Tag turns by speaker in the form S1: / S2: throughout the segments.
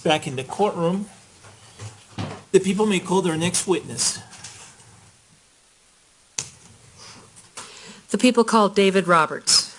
S1: back in the courtroom. The people may call their next witness.
S2: The people call David Roberts.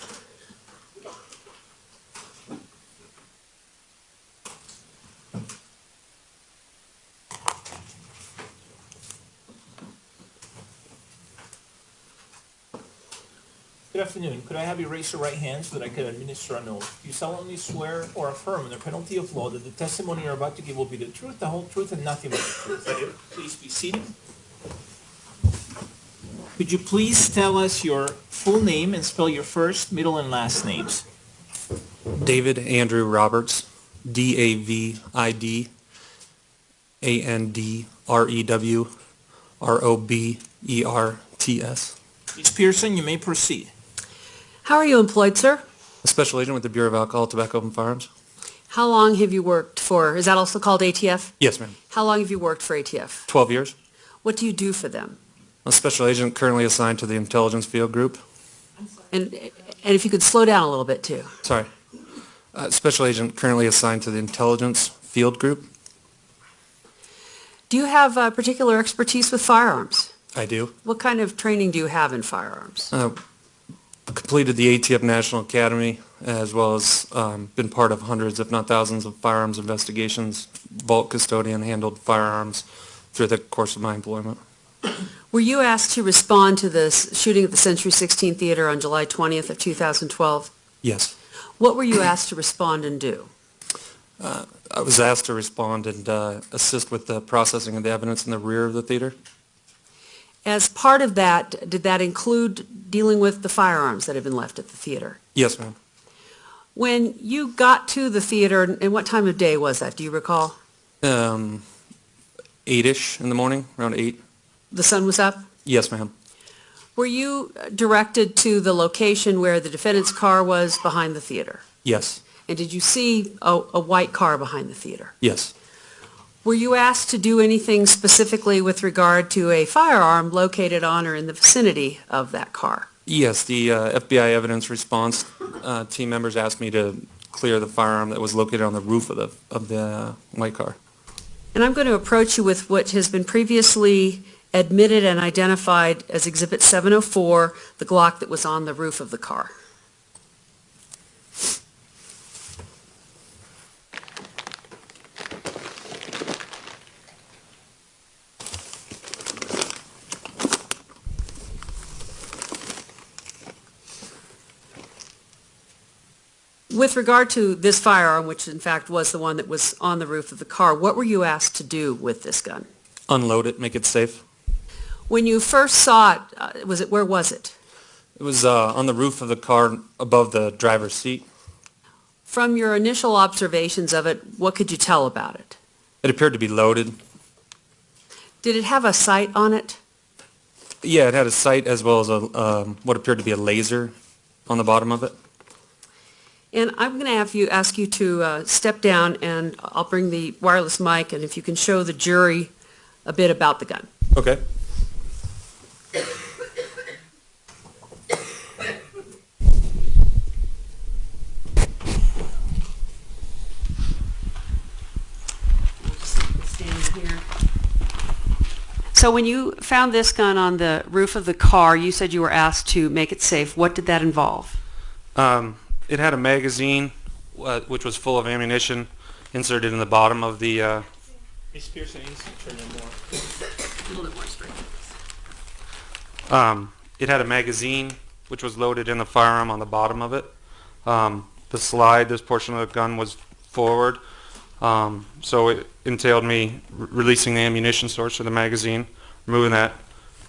S1: Good afternoon. Could I have you raise your right hand so that I can administer an oath? Do you solemnly swear or affirm under penalty of law that the testimony you're about to give will be the truth, the whole truth, and nothing but the truth? I do. Please be seated. Could you please tell us your full name and spell your first, middle, and last names?
S3: David Andrew Roberts, DAVIDANDREWROBERTS.
S1: Ms. Pearson, you may proceed.
S2: How are you employed, sir?
S3: A special agent with the Bureau of Alcohol, Tobacco, and Firearms.
S2: How long have you worked for, is that also called ATF?
S3: Yes, ma'am.
S2: How long have you worked for ATF?
S3: 12 years.
S2: What do you do for them?
S3: A special agent currently assigned to the intelligence field group.
S2: And if you could slow down a little bit, too.
S3: Sorry. Special agent currently assigned to the intelligence field group.
S2: Do you have particular expertise with firearms?
S3: I do.
S2: What kind of training do you have in firearms?
S3: Completed the ATF National Academy, as well as been part of hundreds, if not thousands, of firearms investigations. Vault custodian, handled firearms through the course of my employment.
S2: Were you asked to respond to the shooting at the Century 16 Theater on July 20th of 2012?
S3: Yes.
S2: What were you asked to respond and do?
S3: I was asked to respond and assist with the processing of the evidence in the rear of the theater.
S2: As part of that, did that include dealing with the firearms that had been left at the theater?
S3: Yes, ma'am.
S2: When you got to the theater, and what time of day was that? Do you recall?
S3: 8-ish in the morning, around 8.
S2: The sun was up?
S3: Yes, ma'am.
S2: Were you directed to the location where the defendant's car was behind the theater?
S3: Yes.
S2: And did you see a white car behind the theater?
S3: Yes.
S2: Were you asked to do anything specifically with regard to a firearm located on or in the vicinity of that car?
S3: Yes, the FBI evidence response team members asked me to clear the firearm that was located on the roof of the white car.
S2: And I'm going to approach you with what has been previously admitted and identified as Exhibit 704, the Glock that was on the roof of the car. With regard to this firearm, which in fact was the one that was on the roof of the car, what were you asked to do with this gun?
S3: Unload it, make it safe.
S2: When you first saw it, where was it?
S3: It was on the roof of the car above the driver's seat.
S2: From your initial observations of it, what could you tell about it?
S3: It appeared to be loaded.
S2: Did it have a sight on it?
S3: Yeah, it had a sight as well as what appeared to be a laser on the bottom of it.
S2: And I'm going to ask you to step down, and I'll bring the wireless mic, and if you can show the jury a bit about the gun.
S3: Okay.
S2: So when you found this gun on the roof of the car, you said you were asked to make it safe. What did that involve?
S3: It had a magazine, which was full of ammunition, inserted in the bottom of the...
S1: Ms. Pearson, you need to turn it more.
S2: A little bit more straight.
S3: It had a magazine, which was loaded in the firearm on the bottom of it. The slide, this portion of the gun was forward, so it entailed me releasing the ammunition source of the magazine, removing that,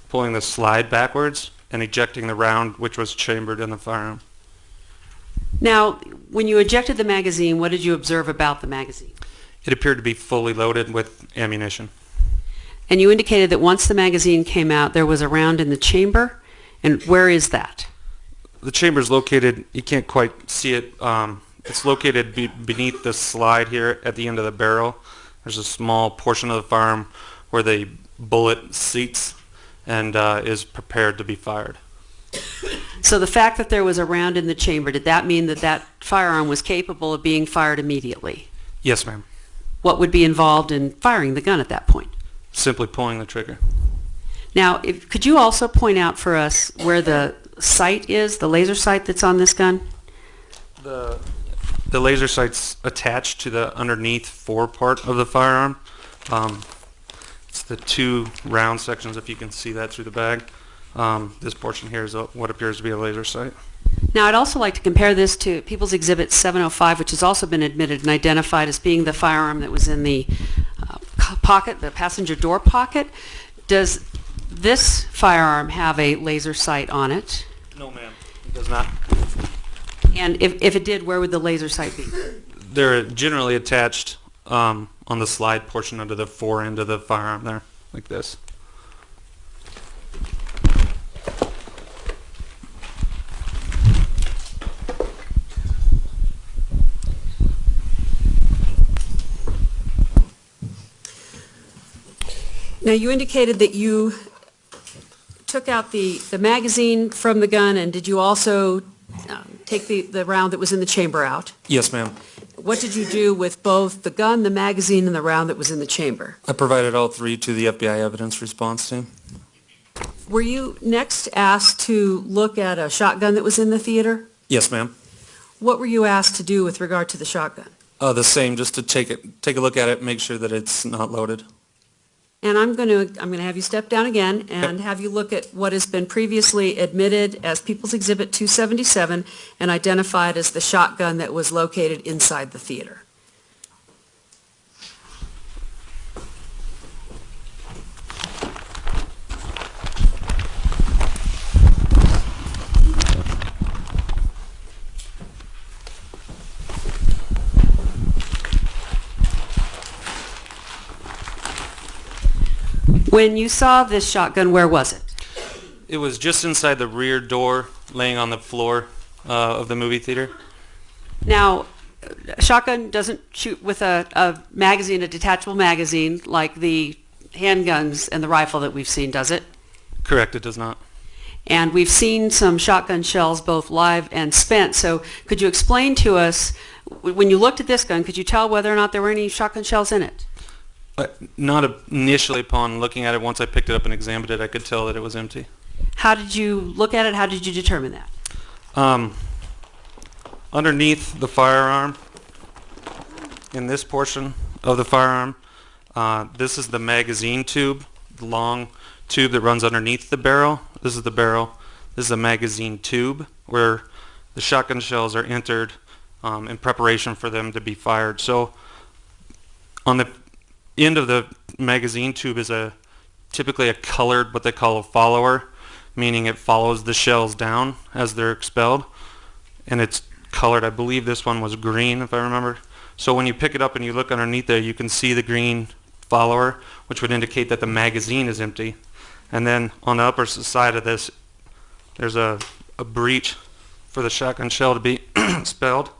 S3: pulling the slide backwards, and ejecting the round, which was chambered in the firearm.
S2: Now, when you ejected the magazine, what did you observe about the magazine?
S3: It appeared to be fully loaded with ammunition.
S2: And you indicated that once the magazine came out, there was a round in the chamber. And where is that?
S3: The chamber is located, you can't quite see it, it's located beneath the slide here at the end of the barrel. There's a small portion of the firearm where the bullet seats and is prepared to be fired.
S2: So the fact that there was a round in the chamber, did that mean that that firearm was capable of being fired immediately?
S3: Yes, ma'am.
S2: what would be involved in firing the gun at that point?
S3: Simply pulling the trigger.
S2: Now, could you also point out for us where the sight is, the laser sight that's on this gun?
S3: The laser sight's attached to the underneath forepart of the firearm. It's the two round sections, if you can see that through the bag. This portion here is what appears to be a laser sight.
S2: Now, I'd also like to compare this to People's Exhibit 705, which has also been admitted and identified as being the firearm that was in the pocket, the passenger door pocket. Does this firearm have a laser sight on it?
S3: No, ma'am, it does not.
S2: And if it did, where would the laser sight be?
S3: They're generally attached on the slide portion under the fore end of the firearm there, like this.
S2: Now, you indicated that you took out the magazine from the gun, and did you also take the round that was in the chamber out?
S4: Yes, ma'am.
S2: What did you do with both the gun, the magazine, and the round that was in the chamber?
S4: I provided all three to the FBI evidence response team.
S2: Were you next asked to look at a shotgun that was in the theater?
S4: Yes, ma'am.
S2: What were you asked to do with regard to the shotgun?
S4: The same, just to take a look at it, make sure that it's not loaded.
S2: And I'm going to have you step down again and have you look at what has been previously admitted as People's Exhibit 277 and identified as the shotgun that was located inside the theater. When you saw this shotgun, where was it?
S3: It was just inside the rear door, laying on the floor of the movie theater.
S2: Now, a shotgun doesn't shoot with a magazine, a detachable magazine, like the handguns and the rifle that we've seen, does it?
S3: Correct, it does not.
S2: And we've seen some shotgun shells, both live and spent. So could you explain to us, when you looked at this gun, could you tell whether or not there were any shotgun shells in it?
S3: Not initially upon looking at it. Once I picked it up and examined it, I could tell that it was empty.
S2: How did you look at it? How did you determine that?
S3: Underneath the firearm, in this portion of the firearm, this is the magazine tube, the long tube that runs underneath the barrel. This is the barrel. This is a magazine tube where the shotgun shells are entered in preparation for them to be fired. So on the end of the magazine tube is typically a colored, what they call a follower, meaning it follows the shells down as they're expelled, and it's colored. I believe this one was green, if I remember. So when you pick it up and you look underneath there, you can see the green follower, which would indicate that the magazine is empty. And then on the upper side of this, there's a breech for the shotgun shell to be expelled,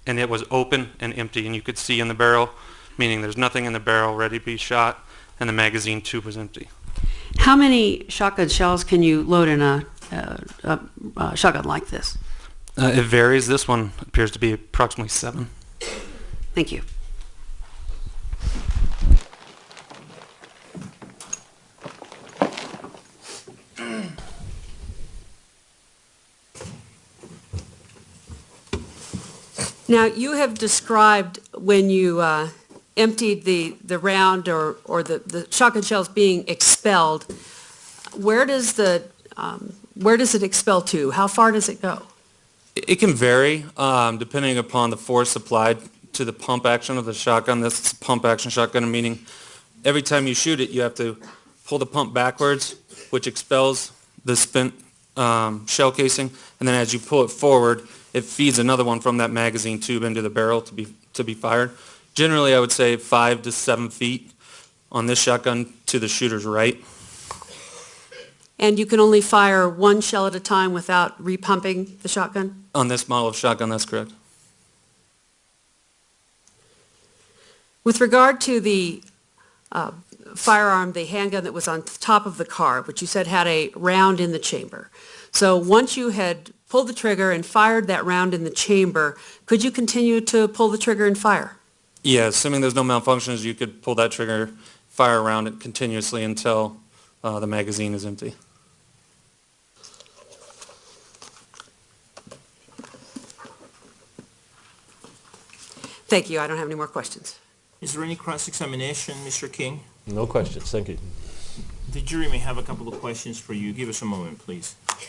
S3: and it was open and empty, and you could see in the barrel, meaning there's nothing in the barrel ready to be shot, and the magazine tube was empty.
S2: How many shotgun shells can you load in a shotgun like this?
S3: It varies. This one appears to be approximately 7.
S2: Thank you. Now, you have described when you emptied the round or the shotgun shells being expelled. Where does it expel to? How far does it go?
S4: It can vary depending upon the force applied to the pump action of the shotgun. This is a pump action shotgun, meaning every time you shoot it, you have to pull the pump backwards, which expels the spent shell casing, and then as you pull it forward, it feeds another one from that magazine tube into the barrel to be fired. Generally, I would say 5 to 7 feet on this shotgun to the shooter's right.
S2: And you can only fire one shell at a time without repumping the shotgun?
S4: On this model of shotgun, that's correct.
S2: With regard to the firearm, the handgun that was on top of the car, which you said had a round in the chamber. So once you had pulled the trigger and fired that round in the chamber, could you continue to pull the trigger and fire?
S4: Yeah, assuming there's no malfunctions, you could pull that trigger, fire around it continuously until the magazine is empty.
S5: Thank you. I don't have any more questions.
S1: Is there any cross-examination, Mr. King?
S6: No questions, thank you.
S1: The jury may have a couple of questions for you. Give us a moment, please. Thank you.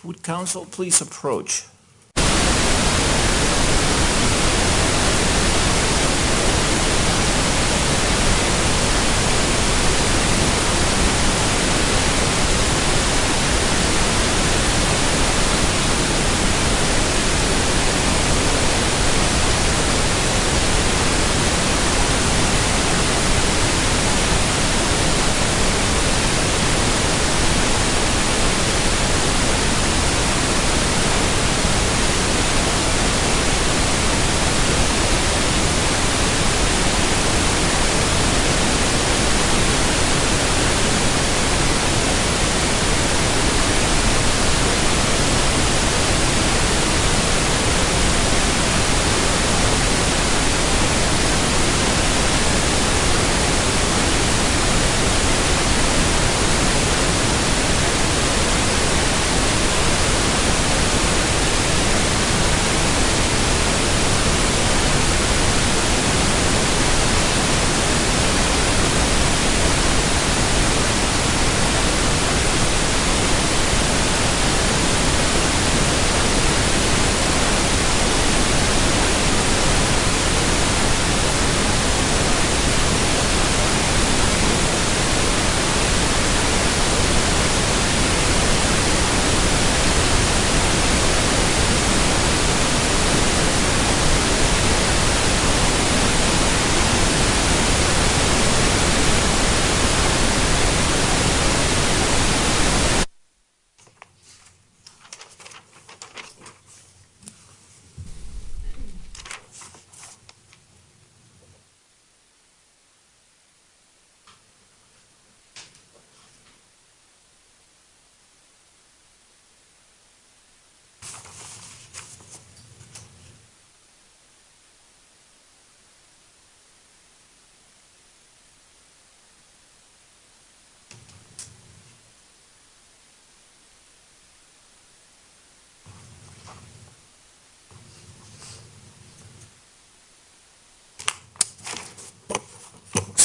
S1: Would counsel please approach?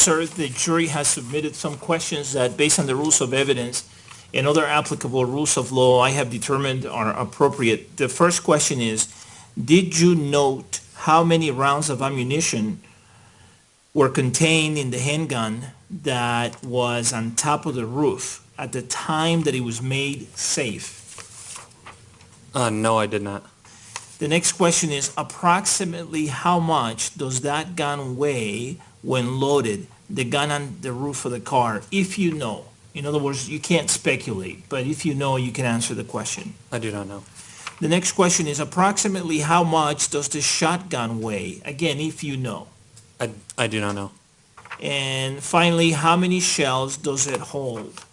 S1: Sir, the jury has submitted some questions that, based on the rules of evidence and other applicable rules of law, I have determined are appropriate. The first question is, did you note how many rounds of ammunition were contained in the handgun that was on top of the roof at the time that it was made safe?
S4: No, I did not.
S1: The next question is, approximately how much does that gun weigh when loaded, the gun on the roof of the car, if you know? In other words, you can't speculate, but if you know, you can answer the question.
S4: I do not know.
S1: The next question is, approximately how much does the shotgun weigh? Again, if you know.
S4: I do not know.
S1: And finally, how many shells does it hold?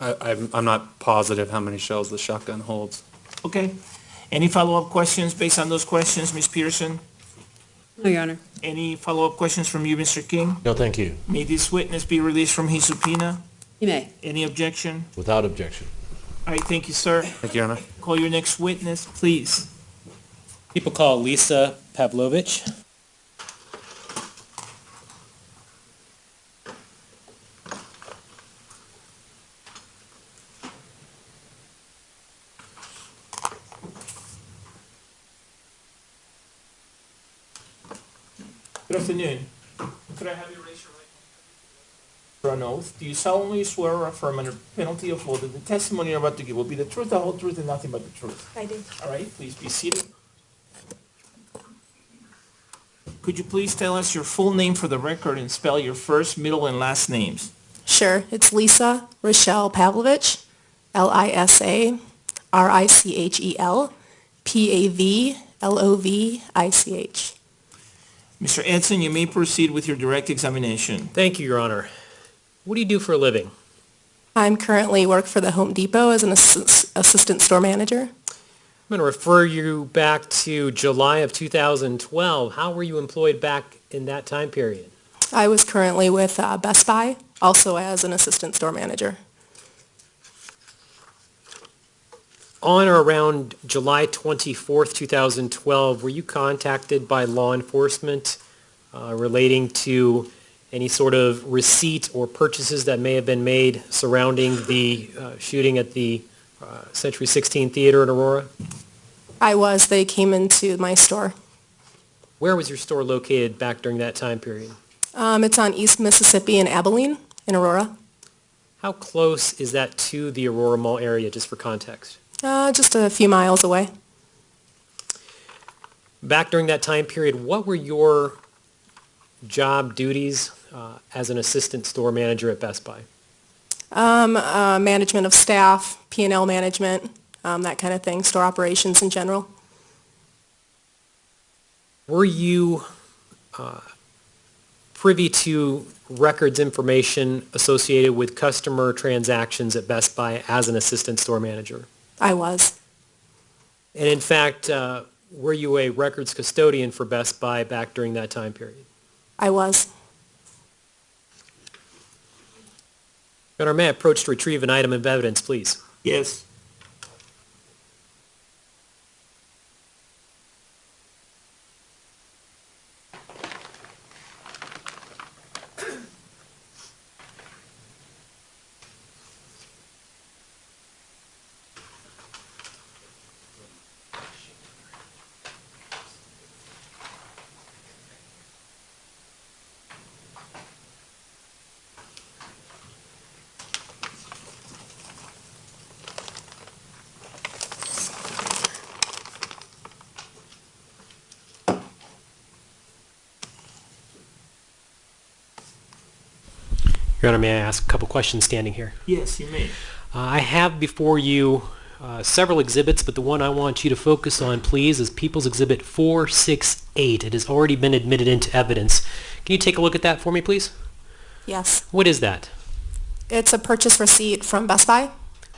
S4: I'm not positive how many shells the shotgun holds.
S1: Okay. Any follow-up questions based on those questions, Ms. Pearson?
S2: No, Your Honor.
S1: Any follow-up questions from you, Mr. King?
S6: No, thank you.
S1: May this witness be released from his subpoena?
S2: You may.
S1: Any objection?
S6: Without objection.
S1: All right, thank you, sir.
S4: Thank you, Your Honor.
S1: Call your next witness, please.
S7: People call Lisa Pavlovich.
S1: Good afternoon. Could I have you raise your right hand? on oath. Do you solemnly swear or affirm under penalty of law that the testimony you're about to give will be the truth, the whole truth, and nothing but the truth?
S8: I do.
S1: All right, please be seated. Could you please tell us your full name for the record and spell your first, middle, and last names?
S8: Sure. It's Lisa Rochelle Pavlovich, LisarichelPavlovich.
S1: Mr. Edson, you may proceed with your direct examination.
S7: Thank you, Your Honor. What do you do for a living?
S8: I'm currently work for the Home Depot as an assistant store manager.
S7: I'm going to refer you back to July of 2012. How were you employed back in that time period?
S8: I was currently with Best Buy, also as an assistant store manager.
S7: On or around July 24th, 2012, were you contacted by law enforcement relating to any sort of receipt or purchases that may have been made surrounding the shooting at the Century 16 Theater in Aurora?
S8: I was. They came into my store.
S7: Where was your store located back during that time period?
S8: It's on East Mississippi in Abilene, in Aurora.
S7: How close is that to the Aurora Mall area, just for context?
S8: Just a few miles away.
S7: Back during that time period, what were your job duties as an assistant store manager at Best Buy?
S8: Management of staff, P&L management, that kind of thing, store operations in general.
S7: Were you privy to records information associated with customer transactions at Best Buy as an assistant store manager?
S8: I was.
S7: And in fact, were you a records custodian for Best Buy back during that time period?
S8: I was.
S7: Your Honor, may I approach to retrieve an item of evidence, please?
S1: Yes.
S7: Your Honor, may I ask a couple questions standing here?
S1: Yes, you may.
S7: I have before you several exhibits, but the one I want you to focus on, please, is People's Exhibit 468. It has already been admitted into evidence. Can you take a look at that for me, please?
S8: Yes.
S7: What is that?
S8: It's a purchase receipt from Best Buy.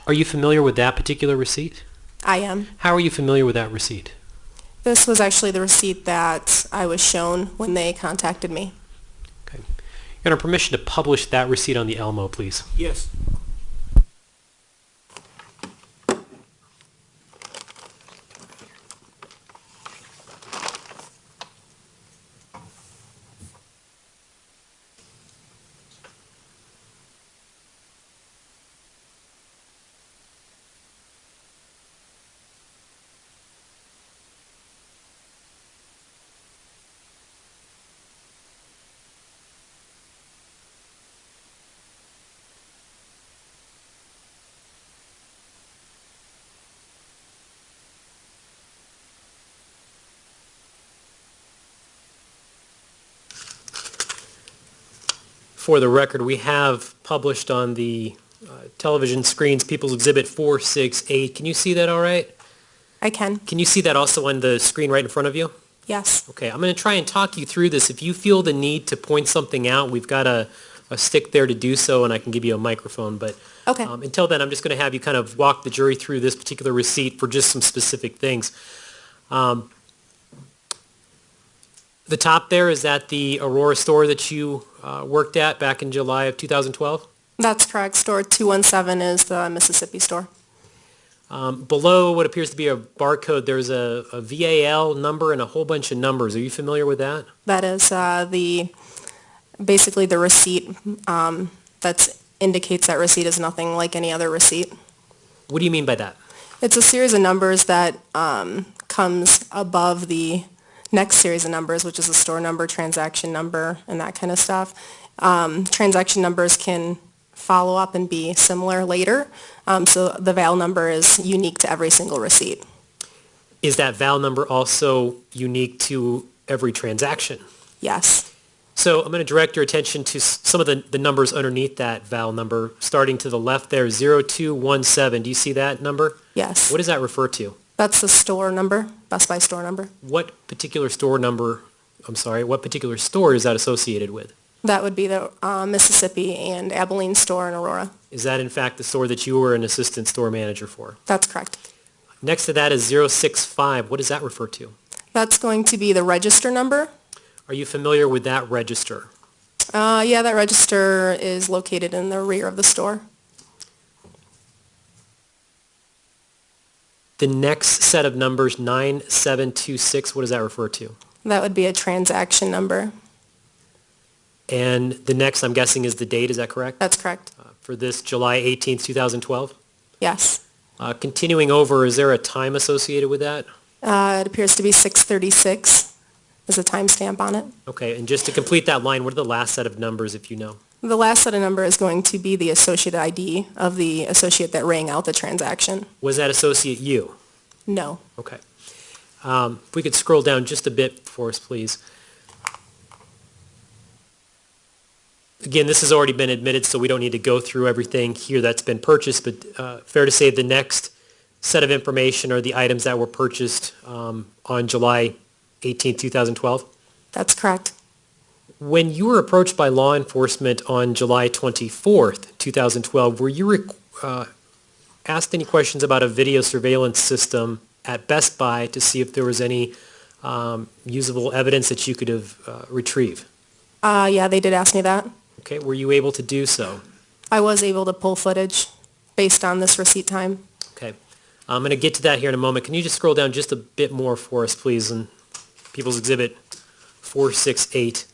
S7: Are you familiar with that particular receipt?
S8: I am.
S7: How are you familiar with that receipt?
S8: This was actually the receipt that I was shown when they contacted me.
S7: Okay. Your Honor, permission to publish that receipt on the Elmo, please.
S1: Yes.
S7: For the record, we have published on the television screens People's Exhibit 468. Can you see that all right?
S8: I can.
S7: Can you see that also on the screen right in front of you?
S8: Yes.
S7: Okay, I'm going to try and talk you through this. If you feel the need to point something out, we've got a stick there to do so, and I can give you a microphone. But
S8: Okay.
S7: until then, I'm just going to have you kind of walk the jury through this particular receipt for just some specific things. The top there, is that the Aurora store that you worked at back in July of 2012?
S8: That's correct. Store 217 is the Mississippi store.
S7: Below what appears to be a barcode, there's a VAL number and a whole bunch of numbers. Are you familiar with that?
S8: That is basically the receipt that indicates that receipt is nothing like any other receipt.
S7: What do you mean by that?
S8: It's a series of numbers that comes above the next series of numbers, which is a store number, transaction number, and that kind of stuff. Transaction numbers can follow up and be similar later, so the VAL number is unique to every single receipt.
S7: Is that VAL number also unique to every transaction?
S8: Yes.
S7: So I'm going to direct your attention to some of the numbers underneath that VAL number, starting to the left there, 0217. Do you see that number?
S8: Yes.
S7: What does that refer to?
S8: That's the store number, Best Buy store number.
S7: What particular store is that associated with?
S8: That would be the Mississippi and Abilene store in Aurora.
S7: Is that in fact the store that you were an assistant store manager for?
S8: That's correct.
S7: Next to that is 065. What does that refer to?
S8: That's going to be the register number.
S7: Are you familiar with that register?
S8: Yeah, that register is located in the rear of the store.
S7: The next set of numbers, 9726, what does that refer to?
S8: That would be a transaction number.
S7: And the next, I'm guessing, is the date, is that correct?
S8: That's correct.
S7: For this July 18th, 2012?
S8: Yes.
S7: Continuing over, is there a time associated with that?
S8: It appears to be 636. There's a timestamp on it.
S7: Okay, and just to complete that line, what are the last set of numbers, if you know?
S8: The last set of number is going to be the associate ID of the associate that rang out the transaction.
S7: Was that associate you?
S8: No.
S7: Okay. If we could scroll down just a bit for us, please. Again, this has already been admitted, so we don't need to go through everything here that's been purchased, but fair to say the next set of information are the items that were purchased on July 18, 2012?
S8: That's correct.
S7: When you were approached by law enforcement on July 24th, 2012, were you asked any questions about a video surveillance system at Best Buy to see if there was any usable evidence that you could have retrieved?
S8: Yeah, they did ask me that.
S7: Okay, were you able to do so?
S8: I was able to pull footage based on this receipt time.
S7: Okay. I'm going to get to that here in a moment. Can you just scroll down just a bit more for us, please, in People's Exhibit 468.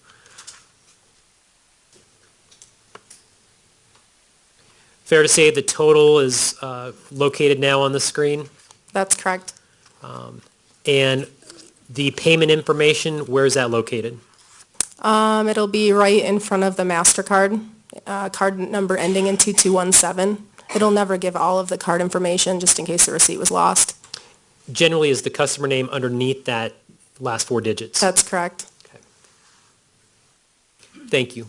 S7: Fair to say the total is located now on the screen?
S8: That's correct.
S7: And the payment information, where is that located?
S8: It'll be right in front of the MasterCard, card number ending in 2217. It'll never give all of the card information just in case the receipt was lost.
S7: Generally, is the customer name underneath that last four digits?
S8: That's correct.
S7: Okay. Thank you.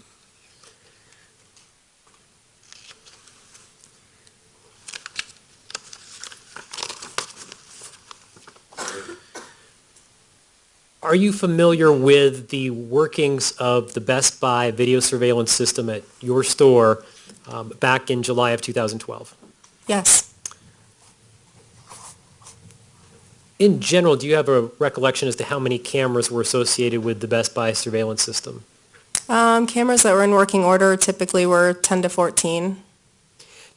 S7: Are you familiar with the workings of the Best Buy video surveillance system at your store back in July of 2012?
S8: Yes.
S7: In general, do you have a recollection as to how many cameras were associated with the Best Buy surveillance system?
S8: Cameras that were in working order typically were 10 to 14.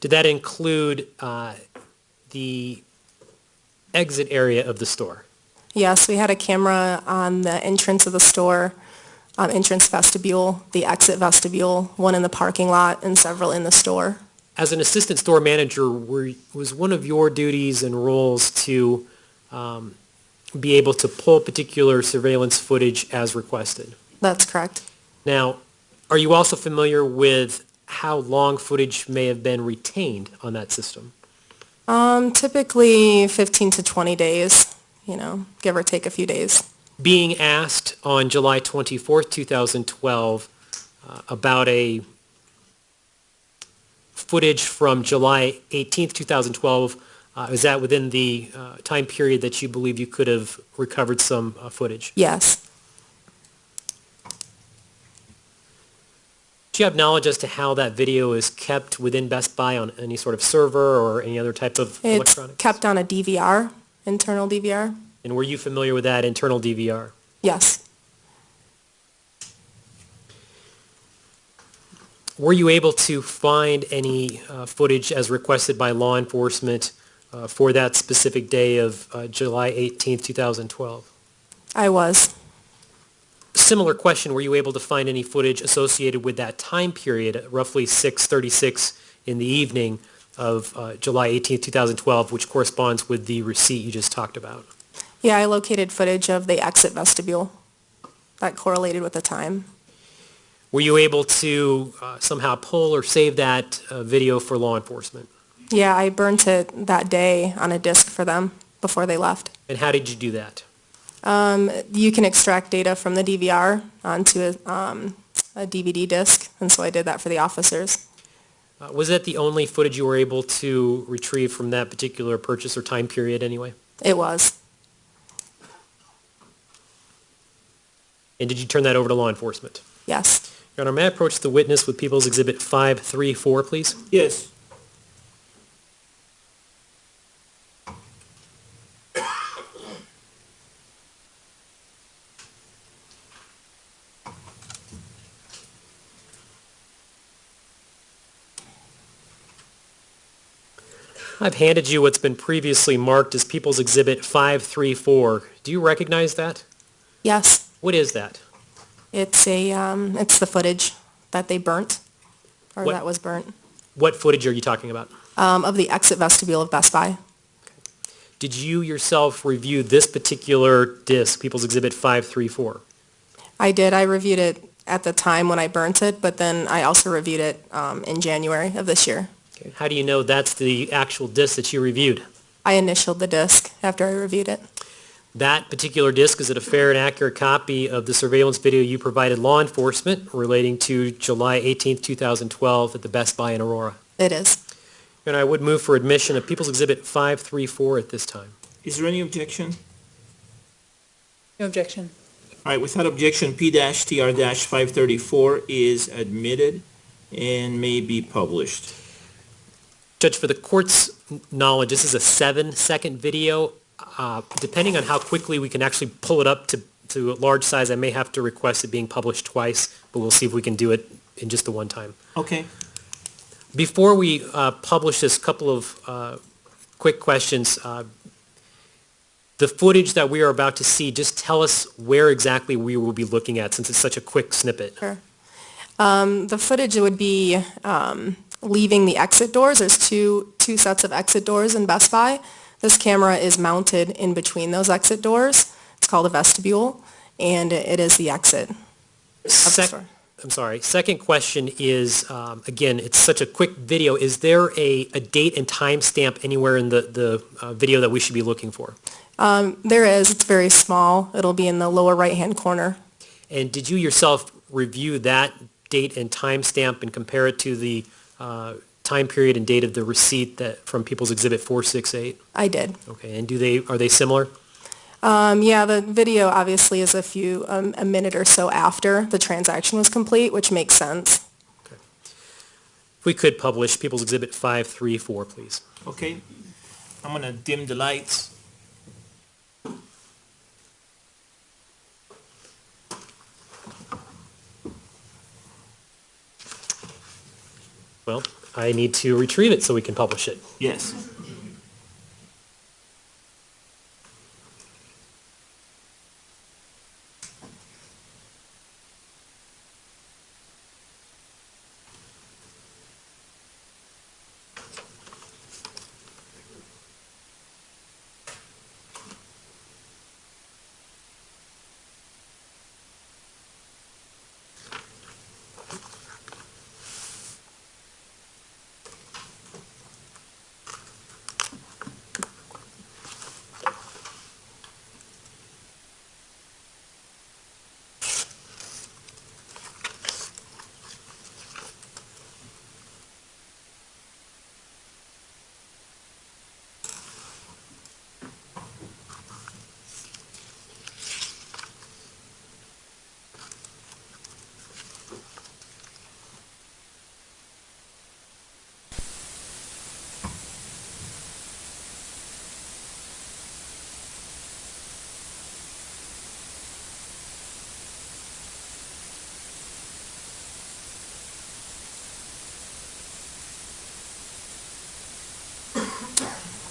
S7: Did that include the exit area of the store?
S8: Yes, we had a camera on the entrance of the store, entrance vestibule, the exit vestibule, one in the parking lot, and several in the store.
S7: As an assistant store manager, was one of your duties and roles to be able to pull particular surveillance footage as requested?
S8: That's correct.
S7: Now, are you also familiar with how long footage may have been retained on that system?
S8: Typically 15 to 20 days, give or take a few days.
S7: Being asked on July 24th, 2012, about a footage from July 18th, 2012, is that within the time period that you believe you could have recovered some footage?
S8: Yes.
S7: Do you have knowledge as to how that video is kept within Best Buy on any sort of server or any other type of
S8: It's
S7: electronics?
S8: kept on a DVR, internal DVR.
S7: And were you familiar with that internal DVR?
S8: Yes.
S7: Were you able to find any footage as requested by law enforcement for that specific day of July 18th, 2012?
S8: I was.
S7: Similar question, were you able to find any footage associated with that time period, roughly 6:36 in the evening of July 18th, 2012, which corresponds with the receipt you just talked about?
S8: Yeah, I located footage of the exit vestibule that correlated with the time.
S7: Were you able to somehow pull or save that video for law enforcement?
S8: Yeah, I burnt it that day on a disc for them before they left.
S7: And how did you do that?
S8: You can extract data from the DVR onto a DVD disc, and so I did that for the officers.
S7: Was that the only footage you were able to retrieve from that particular purchase or time period anyway?
S8: It was.
S7: And did you turn that over to law enforcement?
S8: Yes.
S7: Your Honor, may I approach the witness with People's Exhibit 534, please?
S1: Yes.
S7: I've handed you what's been previously marked as People's Exhibit 534. Do you recognize that?
S8: Yes.
S7: What is that?
S8: It's the footage that they burnt, or
S7: What-
S8: that was burnt,
S7: What footage are you talking about?
S8: of the exit vestibule of Best Buy.
S7: Did you yourself review this particular disc, People's Exhibit 534?
S8: I did. I reviewed it at the time when I burnt it, but then I also reviewed it in January of this year.
S7: Okay. How do you know that's the actual disc that you reviewed?
S8: I initialed the disc after I reviewed it.
S7: That particular disc, is it a fair and accurate copy of the surveillance video you provided law enforcement relating to July 18th, 2012 at the Best Buy in Aurora?
S8: It is.
S7: And I would move for admission of People's Exhibit 534 at this time.
S1: Is there any objection?
S9: No objection.
S1: All right, without objection, P-TR-534 is admitted and may be published.
S7: Judge, for the court's knowledge, this is a 7-second video. Depending on how quickly we can actually pull it up to a large size, I may have to request it being published twice, but we'll see if we can do it in just the one time.
S1: Okay.
S7: Before we publish this, couple of quick questions. The footage that we are about to see, just tell us where exactly we will be looking at, since it's such a quick snippet.
S8: Sure. The footage would be leaving the exit doors. There's two sets of exit doors in Best Buy. This camera is mounted in between those exit doors. It's called a vestibule, and it is the exit of the store.
S7: I'm sorry. Second question is, again, it's such a quick video. Is there a date and time stamp anywhere in the video that we should be looking for?
S8: There is. It's very small. It'll be in the lower right-hand corner.
S7: And did you yourself review that date and time stamp and compare it to the time period and date of the receipt from People's Exhibit 468?
S8: I did.
S7: Okay, and are they similar?
S8: Yeah, the video obviously is a minute or so after the transaction was complete, which makes sense.
S7: If we could publish People's Exhibit 534, please.
S1: Okay. I'm going to dim the lights.
S7: Well, I need to retrieve it so we can publish it.
S1: Yes.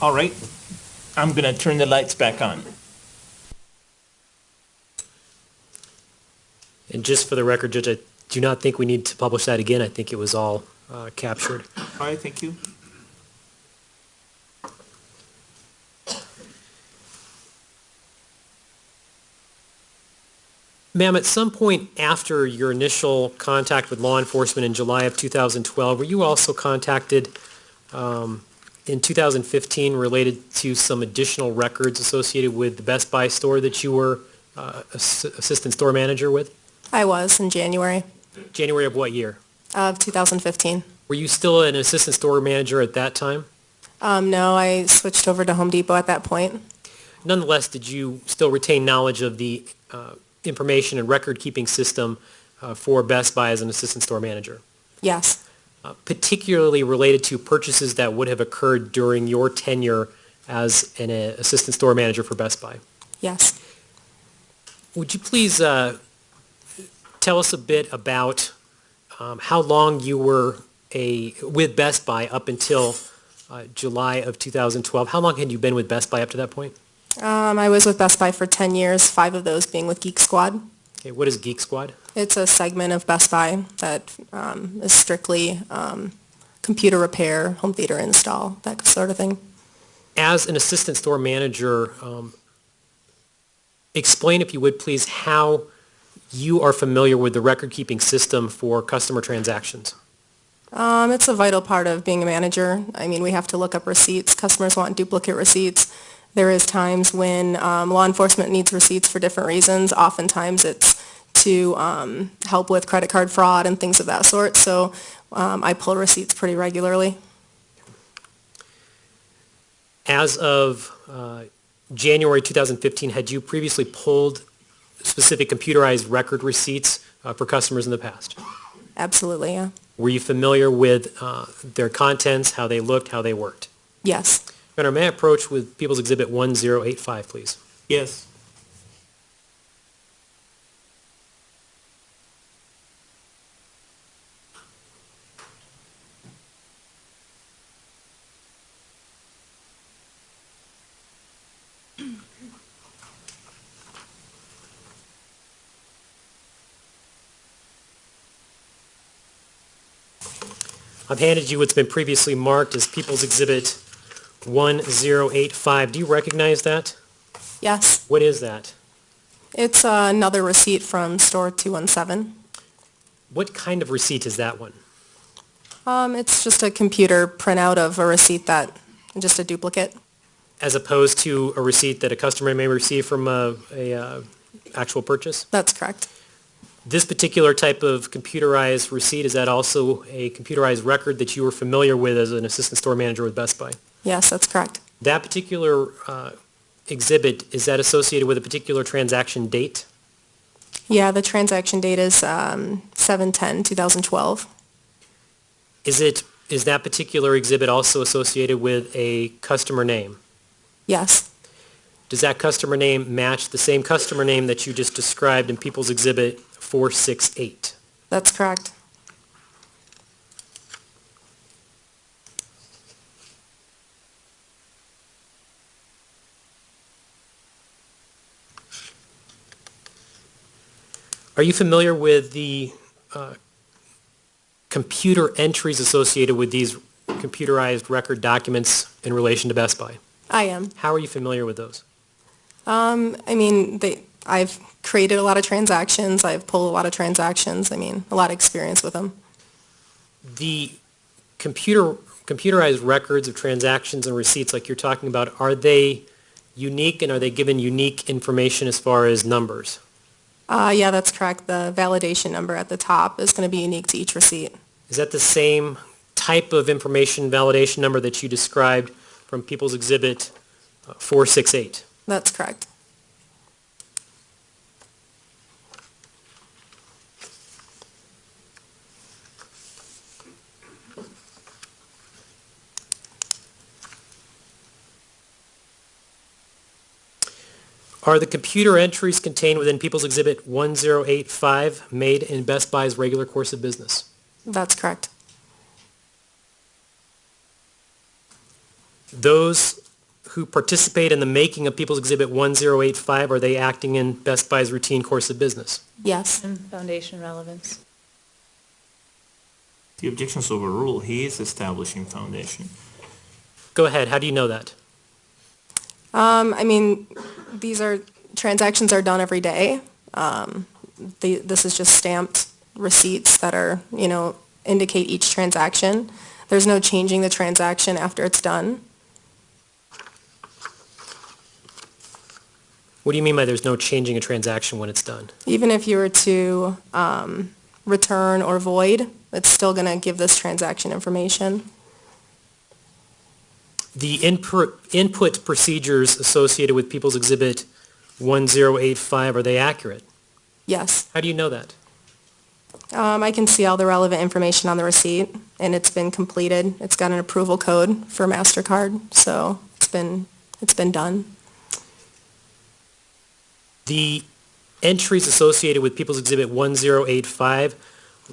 S1: All right. I'm going to turn the lights back on.
S7: And just for the record, Judge, I do not think we need to publish that again. I think it was all captured.
S1: All right, thank you.
S7: Ma'am, at some point after your initial contact with law enforcement in July of 2012, were you also contacted in 2015 related to some additional records associated with the Best Buy store that you were assistant store manager with?
S8: I was in January
S7: January of what year?
S8: of 2015.
S7: Were you still an assistant store manager at that time?
S8: No, I switched over to Home Depot at that point.
S7: Nonetheless, did you still retain knowledge of the information and record-keeping system for Best Buy as an assistant store manager?
S8: Yes,
S7: Particularly related to purchases that would have occurred during your tenure as an assistant store manager for Best Buy.
S8: yes.
S7: Would you please tell us a bit about how long you were with Best Buy up until July of 2012? How long had you been with Best Buy up to that point?
S8: I was with Best Buy for 10 years, 5 of those being with Geek Squad.
S7: Okay, what is Geek Squad?
S8: It's a segment of Best Buy that is strictly computer repair, home theater install, that sort of thing.
S7: As an assistant store manager, explain, if you would please, how you are familiar with the record-keeping system for customer transactions.
S8: It's a vital part of being a manager. I mean, we have to look up receipts. Customers want duplicate receipts. There is times when law enforcement needs receipts for different reasons. Oftentimes it's to help with credit card fraud and things of that sort. So I pull receipts pretty regularly.
S7: As of January 2015, had you previously pulled specific computerized record receipts for customers in the past?
S8: Absolutely, yeah.
S7: Were you familiar with their contents, how they looked, how they worked?
S8: Yes.
S7: Your Honor, may I approach with People's Exhibit 1085, please?
S1: Yes.
S7: I've handed you what's been previously marked as People's Exhibit 1085. Do you recognize that?
S8: Yes.
S7: What is that?
S8: It's another receipt from store 217.
S7: What kind of receipt is that one?
S8: It's just a computer printout of a receipt just a duplicate.
S7: As opposed to a receipt that a customer may receive from a actual purchase?
S8: That's correct.
S7: This particular type of computerized receipt, is that also a computerized record that you were familiar with as an assistant store manager with Best Buy?
S8: Yes, that's correct.
S7: That particular exhibit, is that associated with a particular transaction date?
S8: Yeah, the transaction date is 7/10/2012.
S7: Is that particular exhibit also associated with a customer name?
S8: Yes.
S7: Does that customer name match the same customer name that you just described in People's Exhibit 468?
S8: That's correct.
S7: Are you familiar with the computer entries associated with these computerized record documents in relation to Best Buy?
S8: I am.
S7: How are you familiar with those?
S8: I mean, I've created a lot of transactions. I've pulled a lot of transactions. I mean, a lot of experience with them.
S7: The computerized records of transactions and receipts like you're talking about, are they unique, and are they given unique information as far as numbers?
S8: Yeah, that's correct. The validation number at the top is going to be unique to each receipt.
S7: Is that the same type of information validation number that you described from People's Exhibit 468?
S8: That's correct.
S7: Are the computer entries contained within People's Exhibit 1085 made in Best Buy's regular course of business?
S8: That's correct.
S7: Those who participate in the making of People's Exhibit 1085, are they acting in Best Buy's routine course of business?
S8: Yes.
S9: And foundation relevance.
S1: The objection's overruled. He is establishing foundation.
S7: Go ahead. How do you know that?
S8: I mean, transactions are done every day. this is just stamped receipts that are, indicate each transaction. There's no changing the transaction after it's done.
S7: What do you mean by there's no changing a transaction when it's done?
S8: Even if you were to return or void, it's still going to give this transaction information.
S7: The input procedures associated with People's Exhibit 1085, are they accurate?
S8: Yes.
S7: How do you know that?
S8: I can see all the relevant information on the receipt, and it's been completed. It's got an approval code for MasterCard, so it's been done.
S7: The entries associated with People's Exhibit 1085,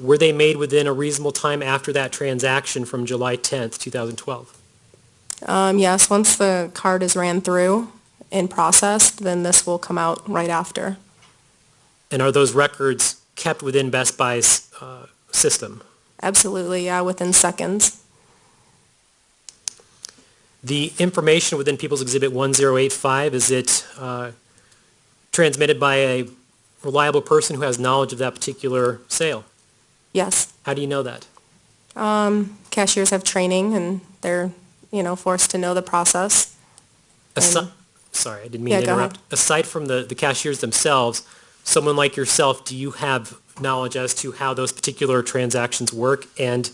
S7: were they made within a reasonable time after that transaction from July 10th, 2012?
S8: Yes, once the card is ran through and processed, then this will come out right after.
S7: And are those records kept within Best Buy's system?
S8: Absolutely, yeah, within seconds.
S7: The information within People's Exhibit 1085, is it transmitted by a reliable person who has knowledge of that particular sale?
S8: Yes.
S7: How do you know that?
S8: Cashiers have training, and they're, forced to know the process.
S7: Sorry, I didn't mean
S8: Yeah,
S7: to
S8: go
S7: interrupt.
S8: ahead.
S7: Aside from the cashiers themselves, someone like yourself, do you have knowledge as to how those particular transactions work and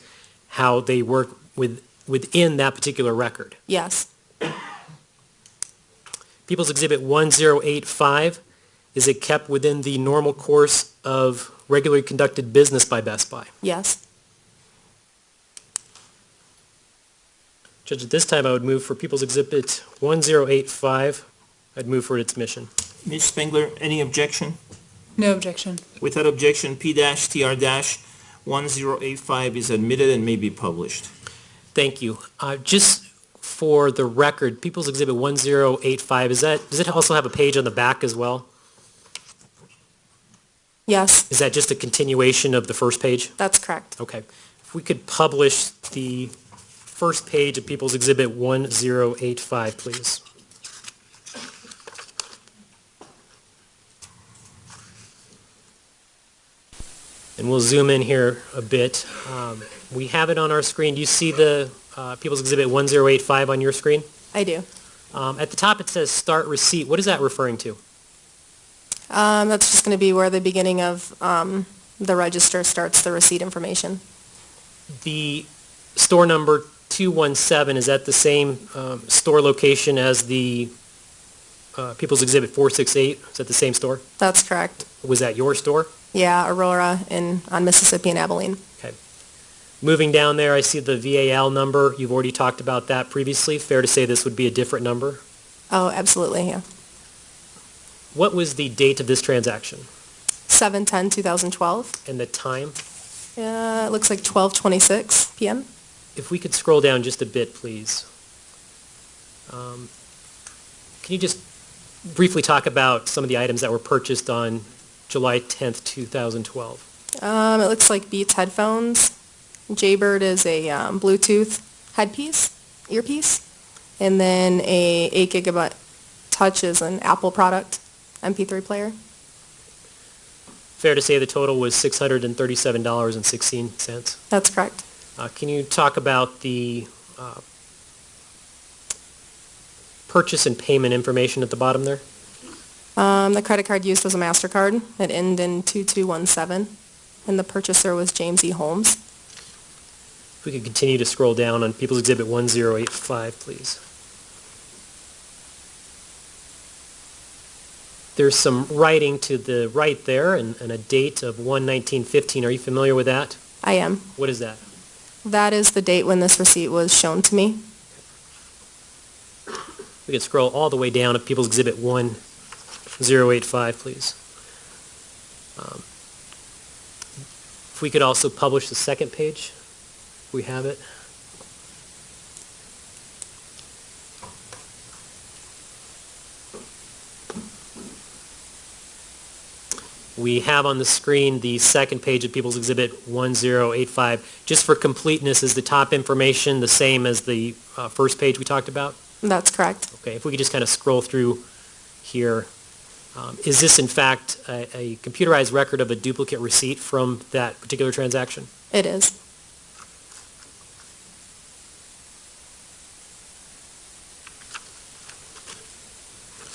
S7: how they work within that particular record?
S8: Yes.
S7: People's Exhibit 1085, is it kept within the normal course of regularly conducted business by Best Buy?
S8: Yes.
S7: Judge, at this time, I would move for People's Exhibit 1085. I'd move for its admission.
S1: Ms. Spengler, any objection?
S9: No objection.
S1: Without objection, P-TR-1085 is admitted and may be published.
S7: Thank you. Just for the record, People's Exhibit 1085, does it also have a page on the back as well?
S8: Yes,
S7: Is that just a continuation of the first page?
S8: that's correct.
S7: Okay. If we could publish the first page of People's Exhibit 1085, please. And we'll zoom in here a bit. We have it on our screen. Do you see the People's Exhibit 1085 on your screen?
S8: I do.
S7: At the top, it says Start Receipt. What is that referring to?
S8: That's just going to be where the beginning of the register starts the receipt information.
S7: The store number 217, is that the same store location as the People's Exhibit 468? Is that the same store?
S8: That's correct.
S7: Was that your store?
S8: Yeah, Aurora on Mississippi and Abilene.
S7: Okay. Moving down there, I see the VAL number. You've already talked about that previously. Fair to say this would be a different number?
S8: Oh, absolutely, yeah.
S7: What was the date of this transaction
S8: 7/10/2012.
S7: and the time?
S8: It looks like 12:26 p.m.
S7: If we could scroll down just a bit, please. Can you just briefly talk about some of the items that were purchased on July 10th, 2012?
S8: It looks like Beats headphones. Jaybird is a Bluetooth earpiece, and then a 8 gigabyte Touch is an Apple product, MP3 player.
S7: Fair to say the total was $637.16.
S8: That's correct.
S7: Can you talk about the purchase and payment information at the bottom there?
S8: The credit card used was a MasterCard. It ended in 2217, and the purchaser was James E. Holmes.
S7: If we could continue to scroll down on People's Exhibit 1085, please. There's some writing to the right there and a date of 1/19/15. Are you familiar with that?
S8: I am.
S7: What is that?
S8: That is the date when this receipt was shown to me.
S7: We could scroll all the way down to People's Exhibit 1085, please. If we could also publish the second page, if we have it. We have on the screen the second page of People's Exhibit 1085. Just for completeness, is the top information the same as the first page we talked about?
S8: That's correct.
S7: Okay, if we could just kind of scroll through here. Is this in fact a computerized record of a duplicate receipt from that particular transaction?
S8: It is.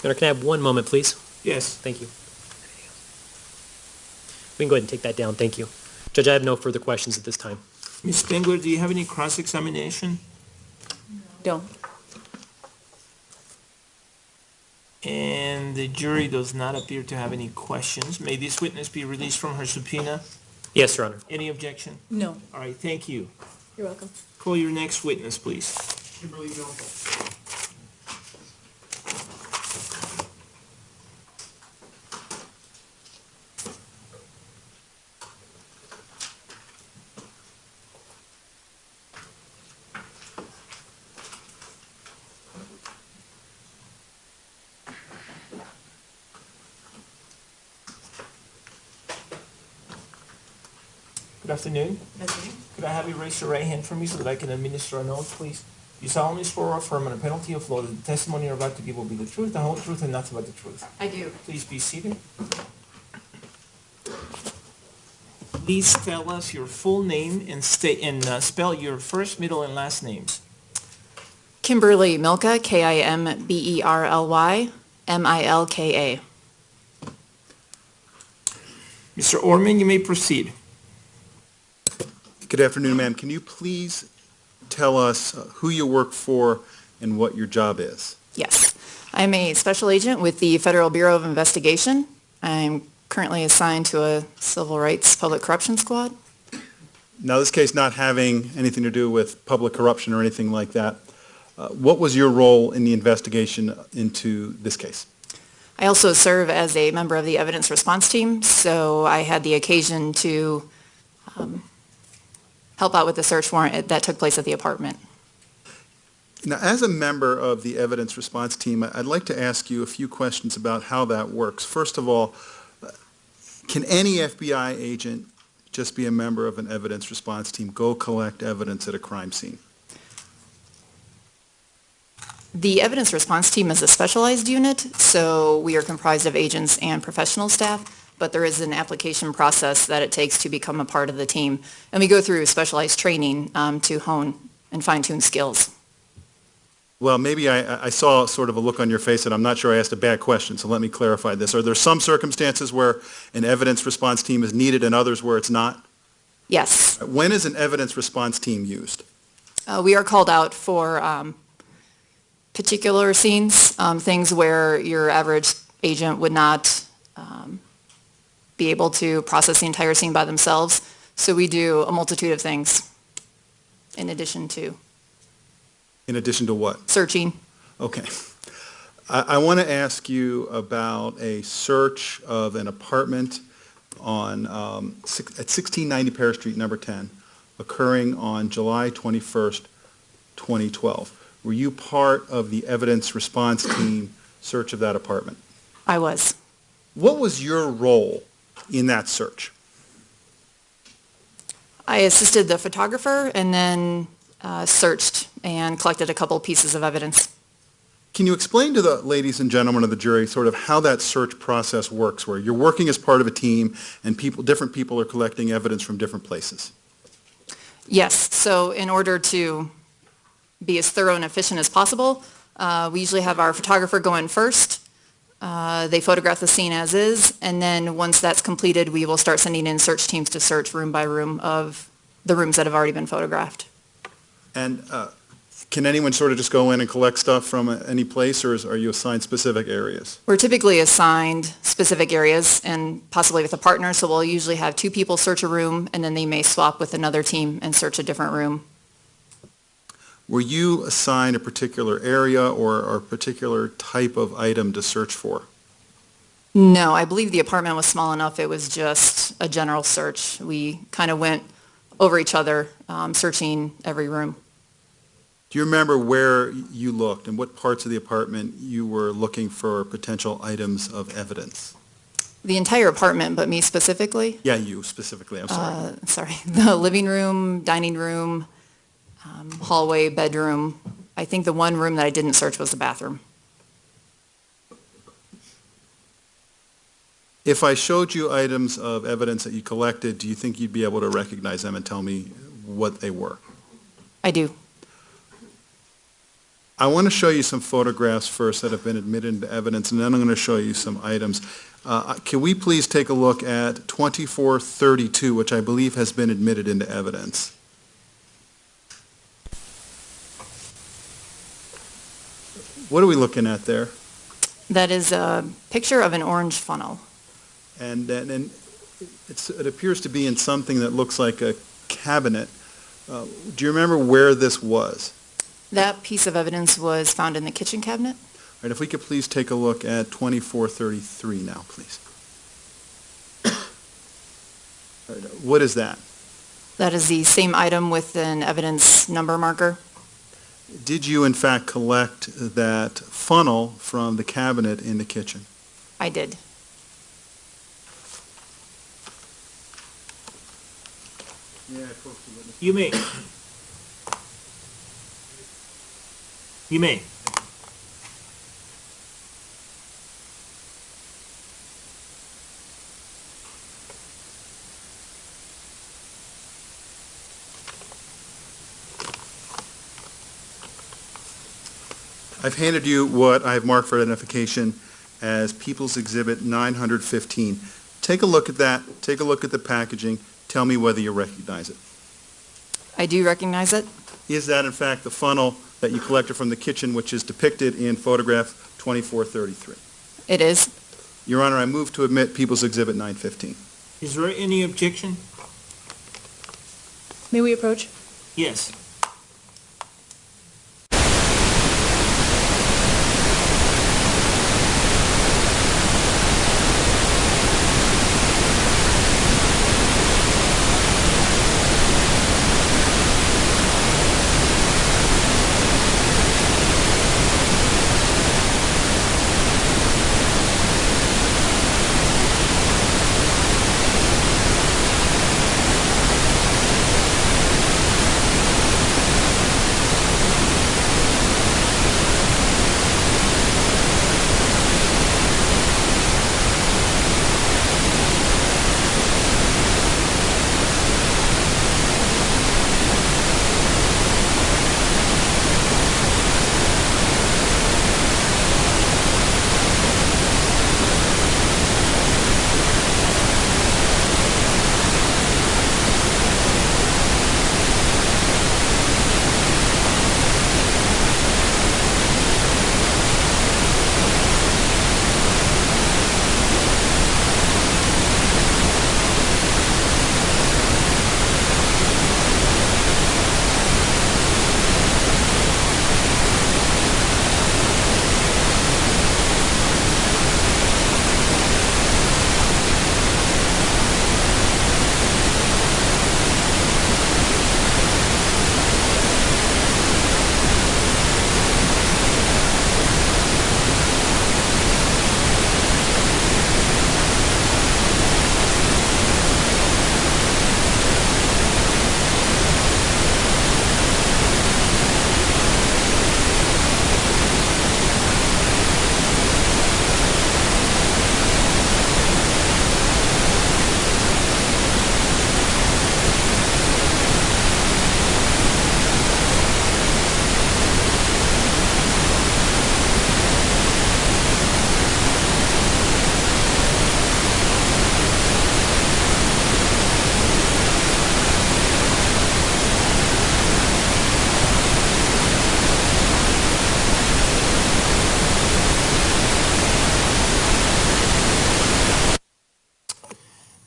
S7: Your Honor, can I have one moment, please?
S1: Yes.
S7: Thank you. We can go ahead and take that down. Thank you. Judge, I have no further questions at this time.
S1: Ms. Spengler, do you have any cross-examination?
S9: Don't.
S1: And the jury does not appear to have any questions. May this witness be released from her subpoena?
S7: Yes, Your Honor.
S1: Any objection?
S9: No.
S1: All right, thank you.
S8: You're welcome.
S1: Call your next witness, please. Good afternoon. Could I have you raise your right hand for me so that I can administer an oath, please? You solemnly swear or affirm on a penalty of law that the testimony you're about to give will be the truth, the whole truth, and nothing but the truth.
S5: I do.
S1: Please be seated. Please tell us your full name and spell your first, middle, and last names.
S10: Kimberly Milka, Kimberly, Milka.
S1: Mr. Orman, you may proceed.
S11: Good afternoon, ma'am. Can you please tell us who you work for and what your job is?
S10: Yes. I'm a special agent with the Federal Bureau of Investigation. I'm currently assigned to a civil rights public corruption squad.
S11: Now, this case not having anything to do with public corruption or anything like that, what was your role in the investigation into this case?
S10: I also serve as a member of the evidence response team, so I had the occasion to help out with the search warrant that took place at the apartment.
S11: Now, as a member of the evidence response team, I'd like to ask you a few questions about how that works. First of all, can any FBI agent just be a member of an evidence response team, go collect evidence at a crime scene?
S10: The evidence response team is a specialized unit, so we are comprised of agents and professional staff, but there is an application process that it takes to become a part of the team. And we go through specialized training to hone and fine-tune skills.
S11: Well, maybe I saw sort of a look on your face and I'm not sure I asked a bad question, so let me clarify this. Are there some circumstances where an evidence response team is needed and others where it's not?
S10: Yes.
S11: When is an evidence response team used?
S10: We are called out for particular scenes, things where your average agent would not be able to process the entire scene by themselves. So we do a multitude of things in addition to
S11: In addition to what?
S10: searching.
S11: Okay. I want to ask you about a search of an apartment on at 1690 Paris Street, number 10, occurring on July 21st, 2012. Were you part of the evidence response team search of that apartment?
S10: I was.
S11: What was your role in that search?
S10: I assisted the photographer and then searched and collected a couple pieces of evidence.
S11: Can you explain to the ladies and gentlemen of the jury sort of how that search process works, where you're working as part of a team and different people are collecting evidence from different places?
S10: Yes. So in order to be as thorough and efficient as possible, we usually have our photographer go in first. They photograph the scene as is, and then once that's completed, we will start sending in search teams to search room by room of the rooms that have already been photographed.
S11: And can anyone sort of just go in and collect stuff from any place, or are you assigned specific areas?
S10: We're typically assigned specific areas and possibly with a partner, so we'll usually have two people search a room, and then they may swap with another team and search a different room.
S11: Were you assigned a particular area or a particular type of item to search for?
S10: No, I believe the apartment was small enough, it was just a general search. We kind of went over each other, searching every room.
S11: Do you remember where you looked and what parts of the apartment you were looking for potential items of evidence?
S10: The entire apartment, but me specifically?
S11: Yeah, you specifically, I'm sorry.
S10: The living room, dining room, hallway, bedroom. I think the one room that I didn't search was the bathroom.
S11: If I showed you items of evidence that you collected, do you think you'd be able to recognize them and tell me what they were?
S10: I do.
S11: I want to show you some photographs first that have been admitted into evidence, and then I'm going to show you some items. Can we please take a look at 2432, which I believe has been admitted into evidence? What are we looking at there?
S10: That is a picture of an orange funnel.
S11: And it appears to be in something that looks like a cabinet. Do you remember where this was?
S10: That piece of evidence was found in the kitchen cabinet.
S11: All right, if we could please take a look at 2433 now, please. All right, what is that?
S10: That is the same item with an evidence number marker.
S11: Did you in fact collect that funnel from the cabinet in the kitchen?
S10: I did.
S1: You may. You may.
S11: I've handed you what I've marked for identification as People's Exhibit 915. Take a look at that. Take a look at the packaging. Tell me whether you recognize it.
S10: I do recognize it.
S11: Is that in fact the funnel that you collected from the kitchen, which is depicted in photograph 2433?
S10: It is.
S11: Your Honor, I move to admit People's Exhibit 915.
S1: Is there any objection?
S9: May we approach?
S1: Yes.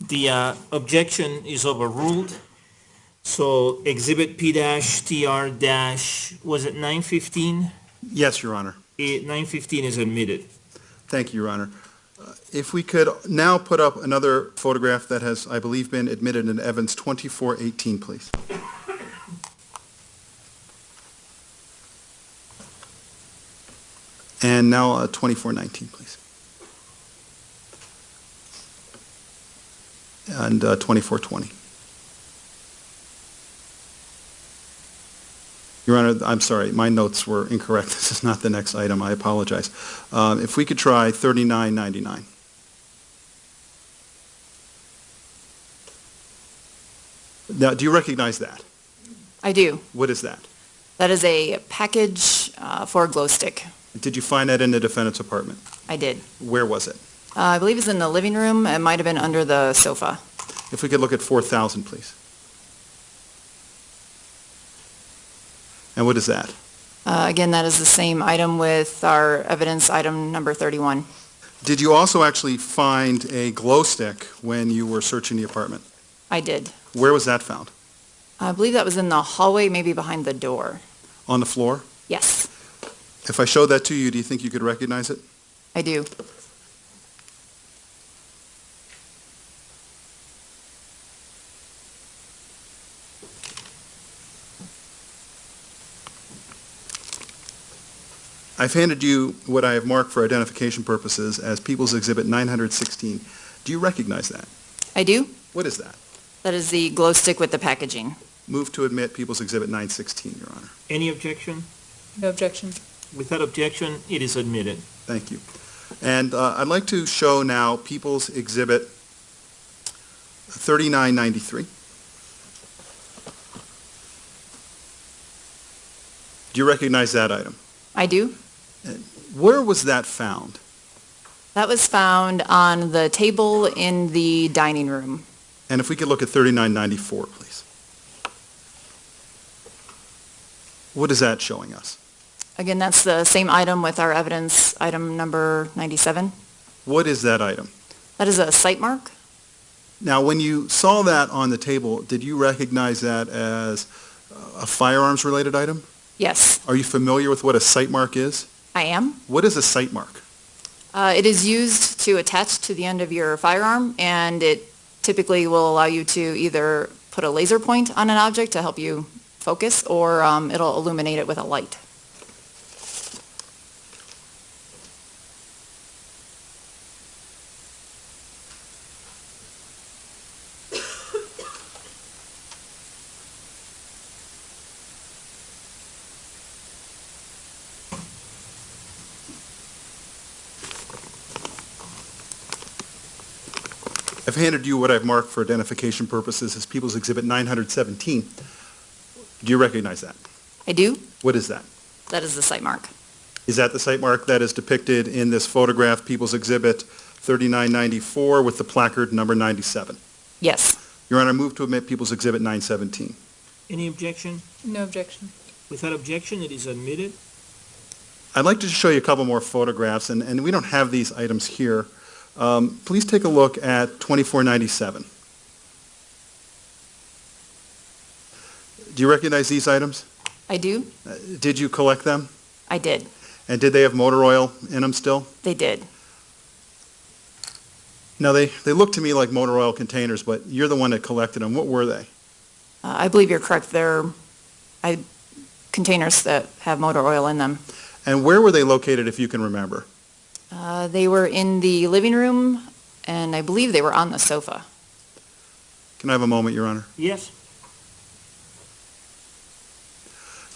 S1: The objection is overruled. So Exhibit P-TR- was it 915?
S11: Yes, Your Honor.
S1: 915 is admitted.
S11: Thank you, Your Honor. If we could now put up another photograph that has, I believe, been admitted in evidence, 2418, please. And now 2419, please. And 2420. Your Honor, I'm sorry, my notes were incorrect. This is not the next item. I apologize. If we could try 3999. Now, do you recognize that?
S10: I do.
S11: What is that?
S10: That is a package for a glow stick.
S11: Did you find that in the defendant's apartment?
S10: I did.
S11: Where was it?
S10: I believe it's in the living room. It might have been under the sofa.
S11: If we could look at 4,000, please. And what is that?
S10: Again, that is the same item with our evidence item number 31.
S11: Did you also actually find a glow stick when you were searching the apartment?
S10: I did.
S11: Where was that found?
S10: I believe that was in the hallway, maybe behind the door.
S11: On the floor?
S10: Yes,
S11: If I showed that to you, do you think you could recognize it?
S10: I do.
S11: I've handed you what I have marked for identification purposes as People's Exhibit 916. Do you recognize that?
S10: I do.
S11: What is that?
S10: That is the glow stick with the packaging.
S11: Move to admit People's Exhibit 916, Your Honor.
S1: Any objection?
S9: No objection.
S1: With that objection, it is admitted.
S11: Thank you. And I'd like to show now People's Exhibit 3993. Do you recognize that item?
S10: I do.
S11: Where was that found?
S10: That was found on the table in the dining room.
S11: And if we could look at 3994, please. What is that showing us?
S10: Again, that's the same item with our evidence item number 97.
S11: What is that item?
S10: That is a site mark.
S11: Now, when you saw that on the table, did you recognize that as a firearms-related item?
S10: Yes,
S11: Are you familiar with what a site mark is?
S10: I am.
S11: What is a site mark?
S10: It is used to attach to the end of your firearm, and it typically will allow you to either put a laser point on an object to help you focus, or it'll illuminate it with a light.
S11: I've handed you what I've marked for identification purposes as People's Exhibit 917. Do you recognize that?
S10: I do.
S11: What is that?
S10: That is the site mark.
S11: Is that the site mark that is depicted in this photograph, People's Exhibit 3994, with the placard number 97?
S10: Yes.
S11: Your Honor, I move to admit People's Exhibit 917.
S1: Any objection?
S9: No objection.
S1: With that objection, it is admitted.
S11: I'd like to show you a couple more photographs, and we don't have these items here. Please take a look at 2497. Do you recognize these items?
S10: I do.
S11: Did you collect them?
S10: I did.
S11: And did they have motor oil in them still?
S10: They did.
S11: No, they look to me like motor oil containers, but you're the one that collected them. What were they?
S10: I believe you're correct. They're containers that have motor oil in them.
S11: And where were they located, if you can remember?
S10: They were in the living room, and I believe they were on the sofa.
S11: Can I have a moment, Your Honor?
S1: Yes.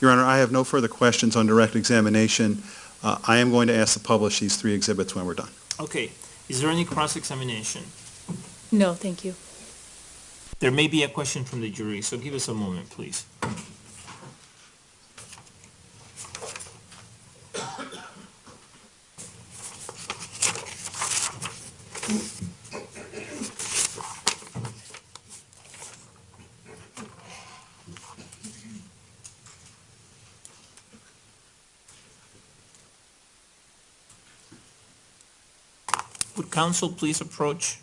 S11: Your Honor, I have no further questions on direct examination. I am going to ask to publish these three exhibits when we're done.
S1: Okay. Is there any cross-examination?
S9: No, thank you.
S1: There may be a question from the jury, so give us a moment, please. Would counsel please approach?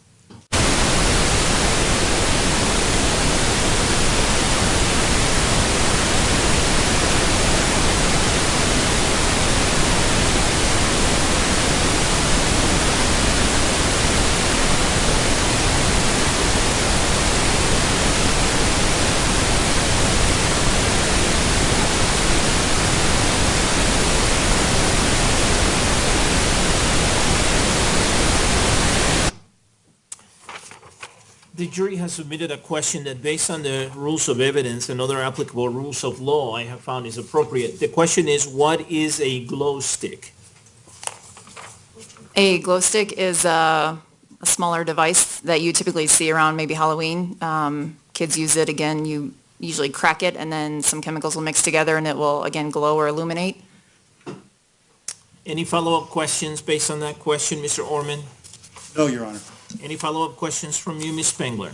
S1: The jury has submitted a question that, based on the rules of evidence and other applicable rules of law, I have found is appropriate. The question is, what is a glow stick?
S10: A glow stick is a smaller device that you typically see around maybe Halloween. kids use it, again, you usually crack it and then some chemicals will mix together and it will, again, glow or illuminate.
S1: Any follow-up questions based on that question, Mr. Orman?
S11: No, Your Honor.
S1: Any follow-up questions from you, Ms. Spengler?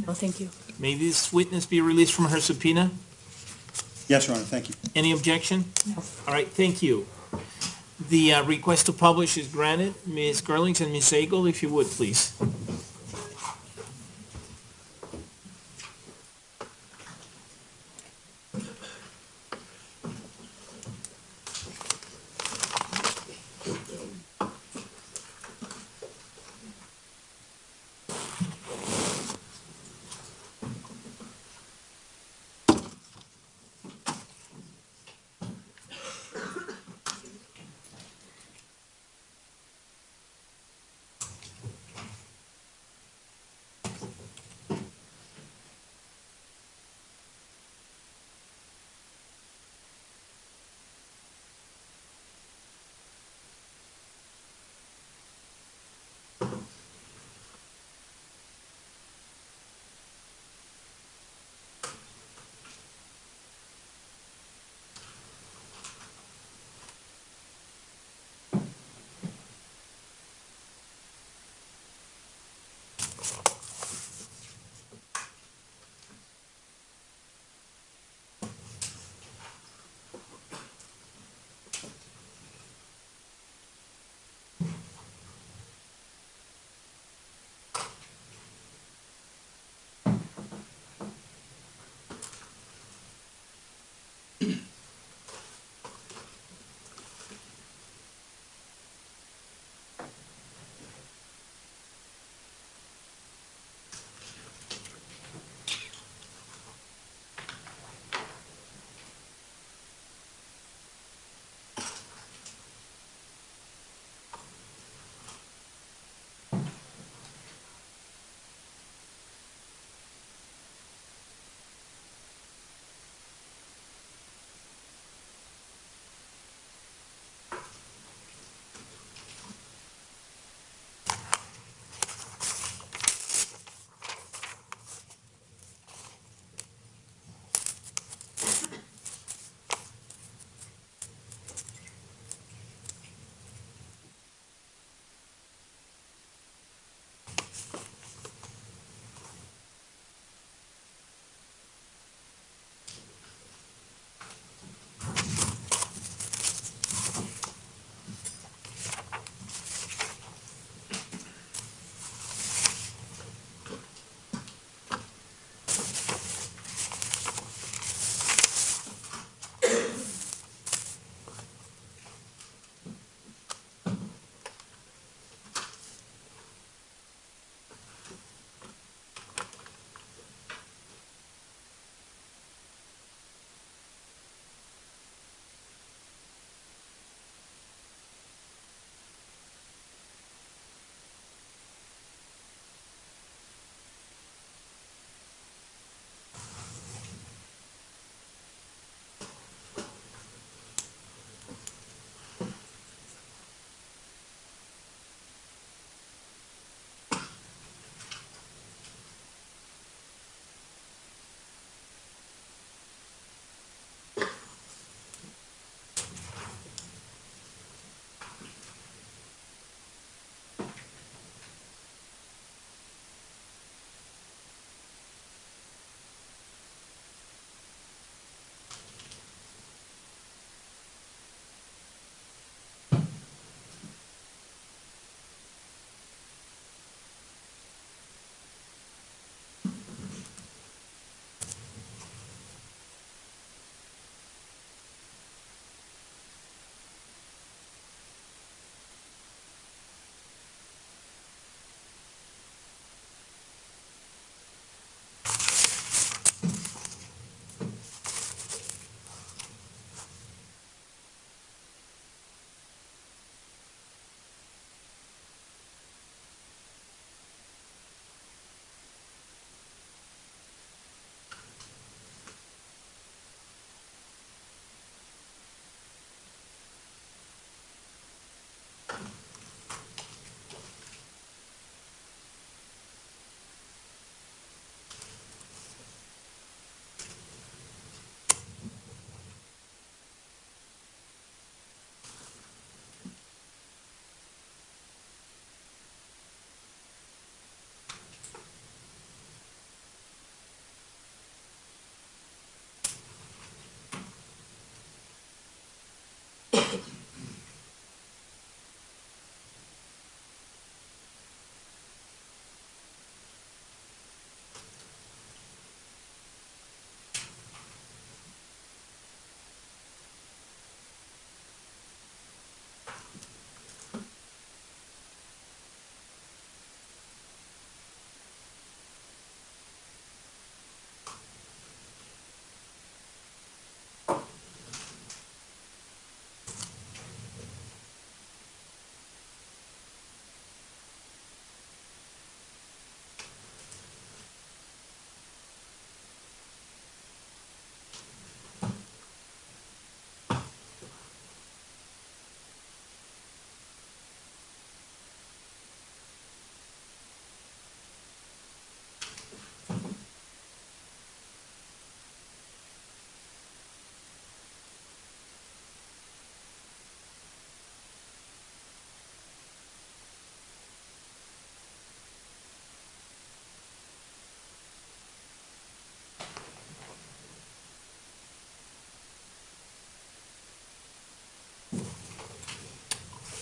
S9: No, thank you.
S1: May this witness be released from her subpoena?
S11: Yes, Your Honor, thank you.
S1: Any objection? No. All right, thank you. The request to publish is granted. Ms. Gerlings and Ms. Agel, if you would, please.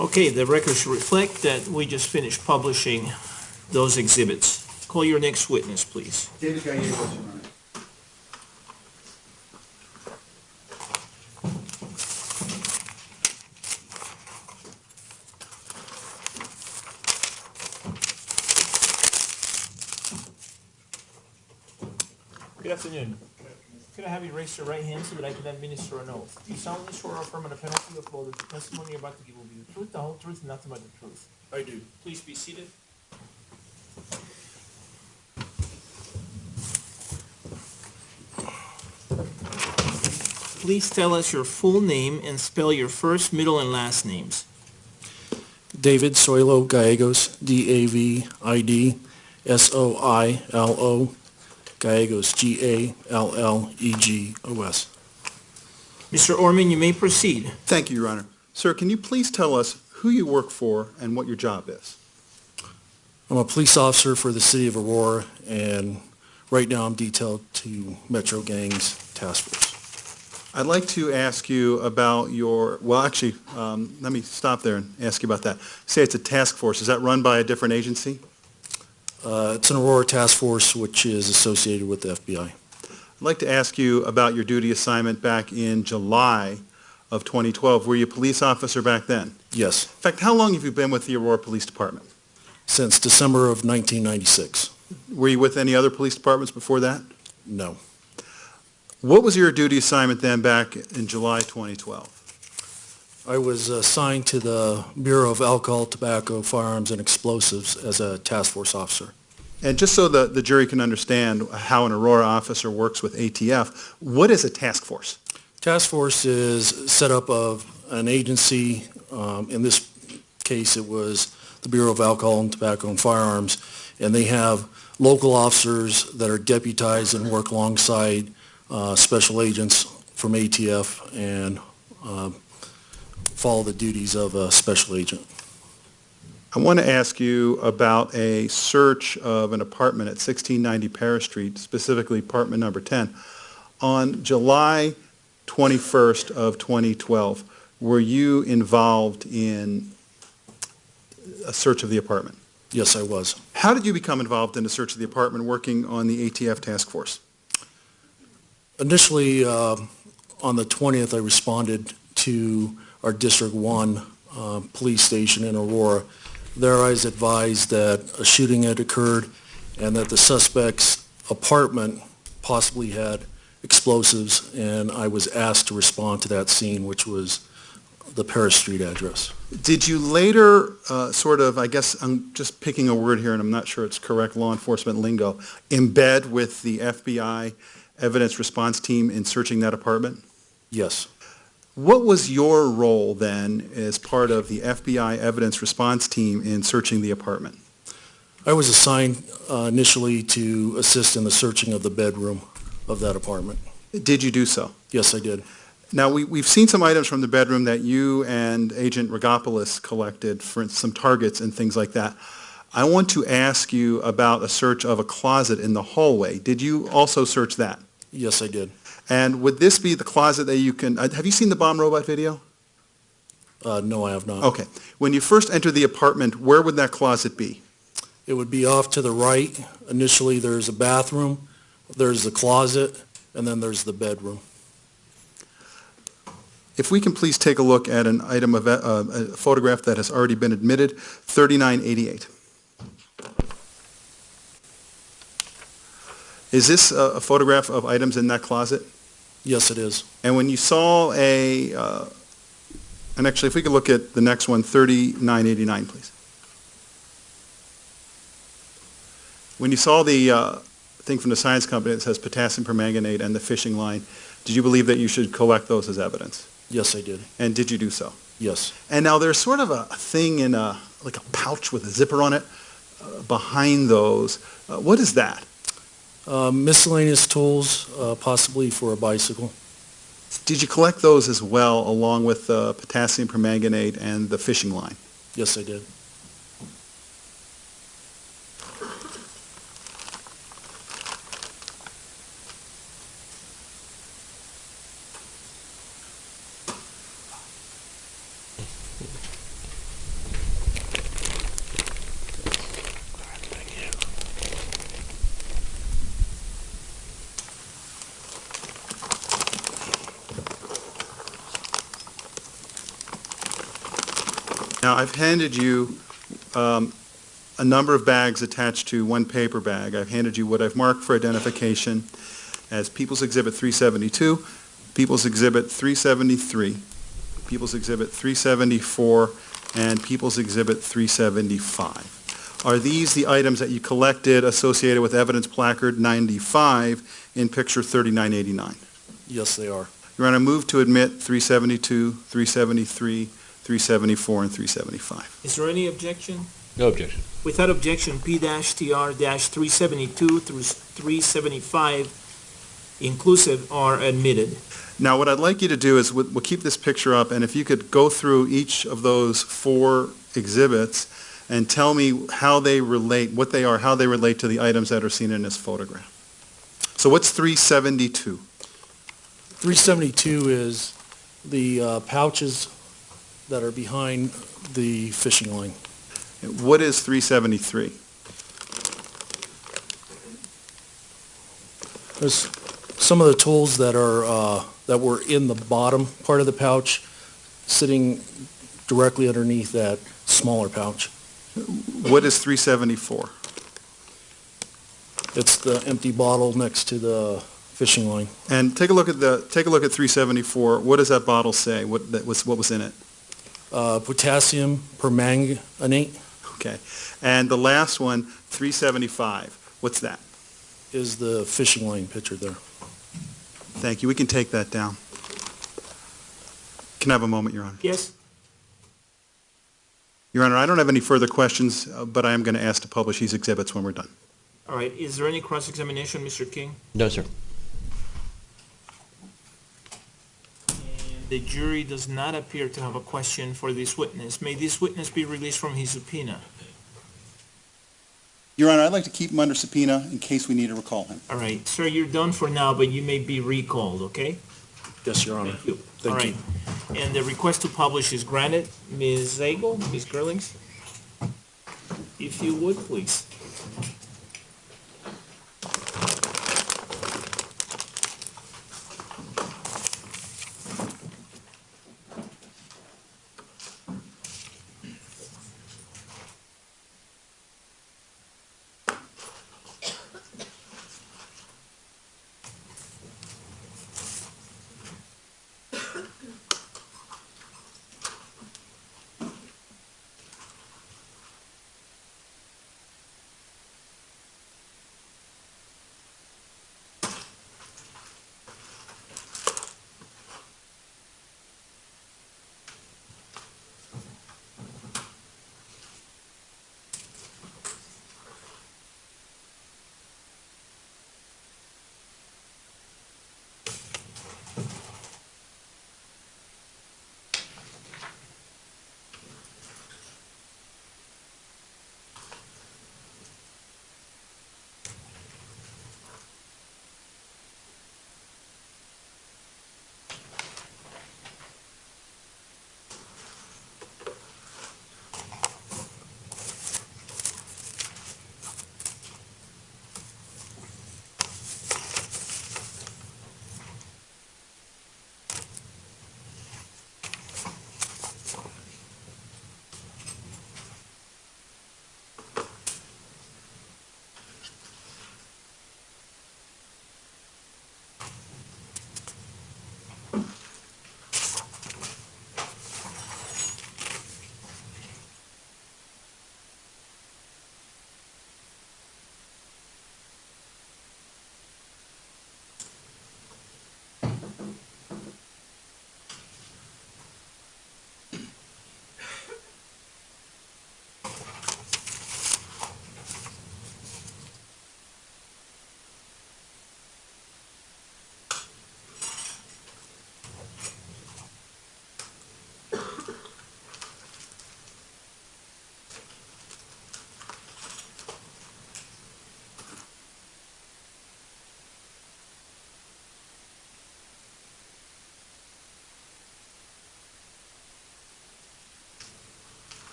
S1: Okay, the record should reflect that we just finished publishing those exhibits. Call your next witness, please.
S11: David Gallegos, Your Honor.
S1: Good afternoon. Could I have you raise your right hand so that I can administer an oath? Do you solemnly swear or affirm under penalty of law that the testimony you're about to give will be the truth, the whole truth, and nothing but the truth? I do. Please be seated. Please tell us your full name and spell your first, middle, and last names.
S12: David Soilo Gallegos, David-Soilo, Gallegos, Gallegos.
S1: Mr. Orman, you may proceed.
S11: Thank you, Your Honor. Sir, can you please tell us who you work for and what your job is?
S12: I'm a police officer for the city of Aurora, and right now I'm detailed to Metro Gangs Task Force.
S11: I'd like to ask you about your, well, actually, let me stop there and ask you about that. Say it's a task force. Is that run by a different agency?
S12: It's an Aurora Task Force, which is associated with the FBI.
S11: I'd like to ask you about your duty assignment back in July of 2012. Were you a police officer back then?
S12: Yes,
S11: In fact, how long have you been with the Aurora Police Department?
S12: since December of 1996.
S11: Were you with any other police departments before that?
S12: No.
S11: What was your duty assignment then back in July 2012?
S12: I was assigned to the Bureau of Alcohol, Tobacco, Firearms, and Explosives as a task force officer.
S11: And just so the jury can understand how an Aurora officer works with ATF, what is a task force?
S12: Task force is set up of an agency. In this case, it was the Bureau of Alcohol and Tobacco and Firearms, and they have local officers that are deputized and work alongside special agents from ATF and follow the duties of a special agent.
S11: I want to ask you about a search of an apartment at 1690 Paris Street, specifically apartment number 10. On July 21st of 2012, were you involved in a search of the apartment?
S12: Yes, I was.
S11: How did you become involved in the search of the apartment working on the ATF task force?
S12: Initially, on the 20th, I responded to our District 1 police station in Aurora. There I was advised that a shooting had occurred and that the suspect's apartment possibly had explosives, and I was asked to respond to that scene, which was the Paris Street address.
S11: Did you later sort of, I guess I'm just picking a word here and I'm not sure it's correct law enforcement lingo, embed with the FBI evidence response team in searching that apartment?
S12: Yes.
S11: What was your role then as part of the FBI evidence response team in searching the apartment?
S12: I was assigned initially to assist in the searching of the bedroom of that apartment.
S11: Did you do so?
S12: Yes, I did.
S11: Now, we've seen some items from the bedroom that you and Agent Rogopoulos collected, for instance, some targets and things like that. I want to ask you about a search of a closet in the hallway. Did you also search that?
S12: Yes, I did.
S11: And would this be the closet that you can, have you seen the bomb robot video?
S12: No, I have not.
S11: Okay. When you first entered the apartment, where would that closet be?
S12: It would be off to the right. Initially, there's a bathroom, there's the closet, and then there's the bedroom.
S11: If we can please take a look at an item of a photograph that has already been admitted, 3988. Is this a photograph of items in that closet?
S12: Yes, it is.
S11: And when you saw and actually if we could look at the next one, 3989, please. When you saw the thing from the science company that says potassium permanganate and the fishing line, did you believe that you should collect those as evidence?
S12: Yes, I did.
S11: And did you do so?
S12: Yes.
S11: And now there's sort of a thing in like a pouch with a zipper on it behind those. What is that?
S12: Miscellaneous tools, possibly for a bicycle.
S11: Did you collect those as well, along with potassium permanganate and the fishing line?
S12: Yes, I did.
S11: Now, I've handed you a number of bags attached to one paper bag. I've handed you what I've marked for identification as People's Exhibit 372, People's Exhibit 373, People's Exhibit 374, and People's Exhibit 375. Are these the items that you collected associated with evidence placard 95 in picture 3989?
S12: Yes, they are.
S11: Your Honor, move to admit 372, 373, 374, and 375.
S1: Is there any objection?
S6: No objection.
S1: Without objection, P-TR-372 through 375 inclusive are admitted.
S11: Now, what I'd like you to do is, we'll keep this picture up, and if you could go through each of those 4 exhibits and tell me how they relate, what they are, how they relate to the items that are seen in this photograph. So what's 372?
S12: 372 is the pouches that are behind the fishing line.
S11: What is 373?
S12: There's some of the tools that are that were in the bottom part of the pouch, sitting directly underneath that smaller pouch.
S11: What is 374?
S12: It's the empty bottle next to the fishing line.
S11: And take a look at 374. What does that bottle say? What was in it?
S12: Potassium permanganate
S11: Okay. And the last one, 375. What's that?
S12: is the fishing line picture there.
S11: Thank you. We can take that down. Can I have a moment, Your Honor?
S1: Yes?
S11: Your Honor, I don't have any further questions, but I am going to ask to publish these exhibits when we're done.
S1: All right, is there any cross-examination, Mr. King?
S6: No, sir.
S1: And the jury does not appear to have a question for this witness. May this witness be released from his subpoena?
S11: Your Honor, I'd like to keep him under subpoena in case we need to recall him.
S1: All right, sir, you're done for now, but you may be recalled, okay?
S12: Yes, Your Honor.
S1: Thank you.
S12: Thank
S1: All
S12: you.
S1: right. And the request to publish is granted. Ms. Zagel, Ms. Gerlings? If you would, please.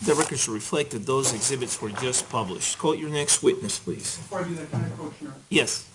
S1: the record should reflect that those exhibits were just published. Call your next witness, please.
S13: Before I do that, can I approach your?
S1: Yes.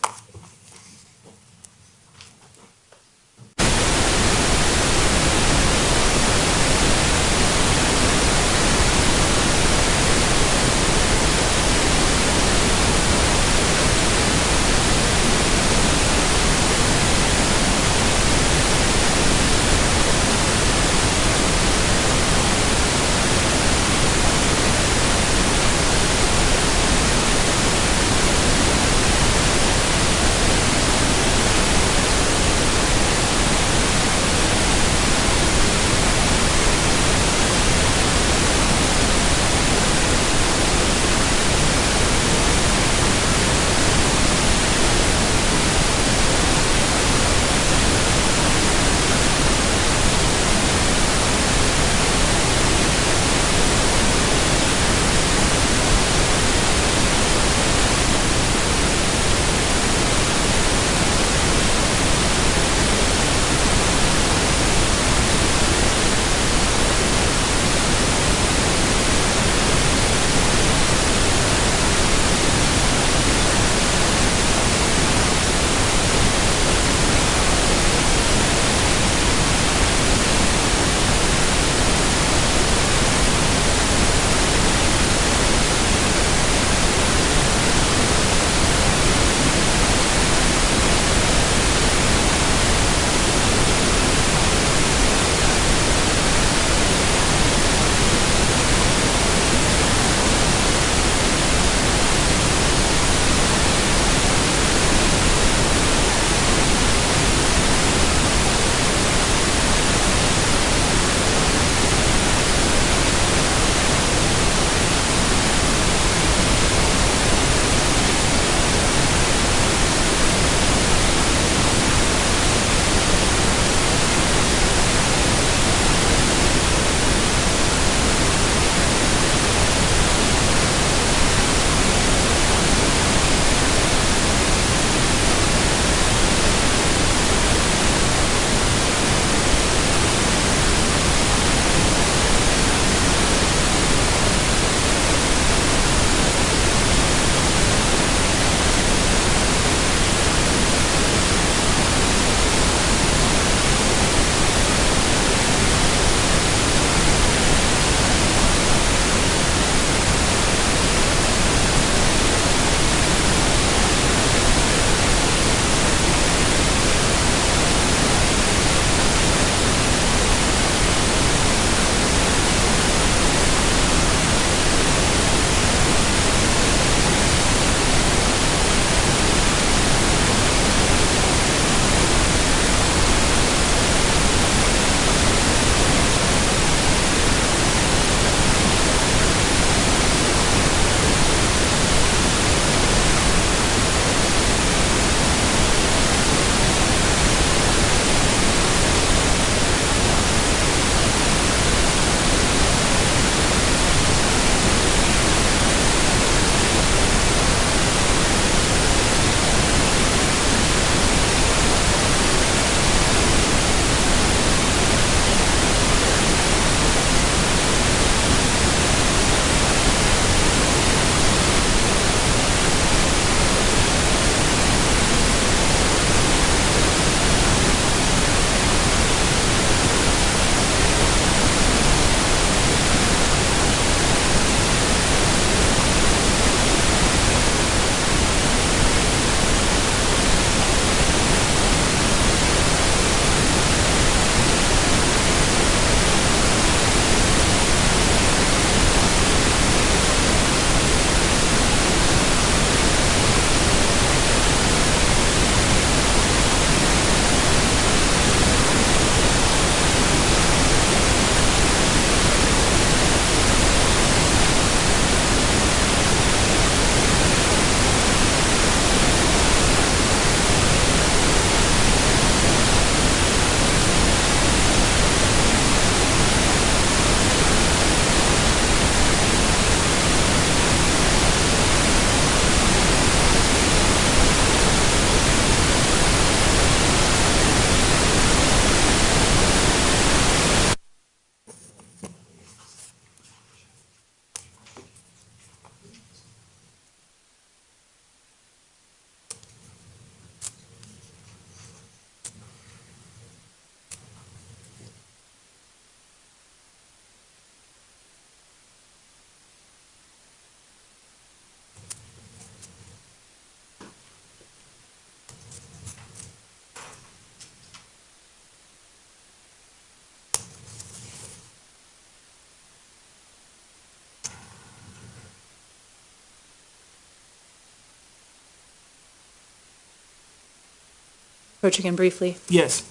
S9: Approach again briefly.
S1: Yes.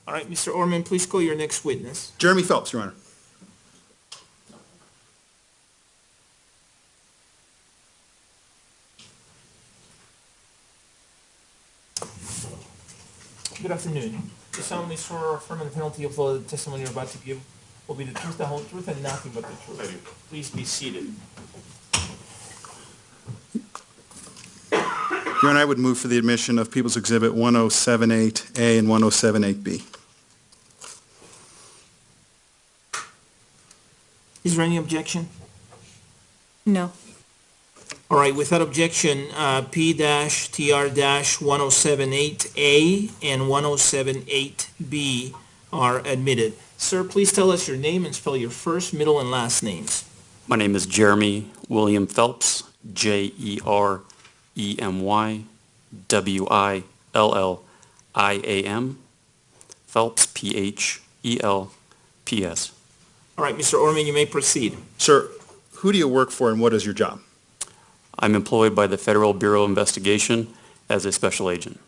S1: All right, Mr. Orman, please call your next witness.
S11: Jeremy Phelps, Your Honor.
S1: Good afternoon. You solemnly swear or affirm on the penalty of law that the testimony you're about to give will be the truth, the whole truth, and nothing but the truth. I do. Please be seated.
S11: Your Honor, I would move for the admission of People's Exhibit 1078A and 1078B.
S1: Is there any objection?
S9: No.
S1: All right, without objection, P-TR-1078A and 1078B are admitted. Sir, please tell us your name and spell your first, middle, and last names.
S13: My name is Jeremy William Phelps, Jeremy William, Phelps, Phelps.
S1: All right, Mr. Orman, you may proceed.
S11: Sir, who do you work for and what is your job?
S13: I'm employed by the Federal Bureau of Investigation as a special agent.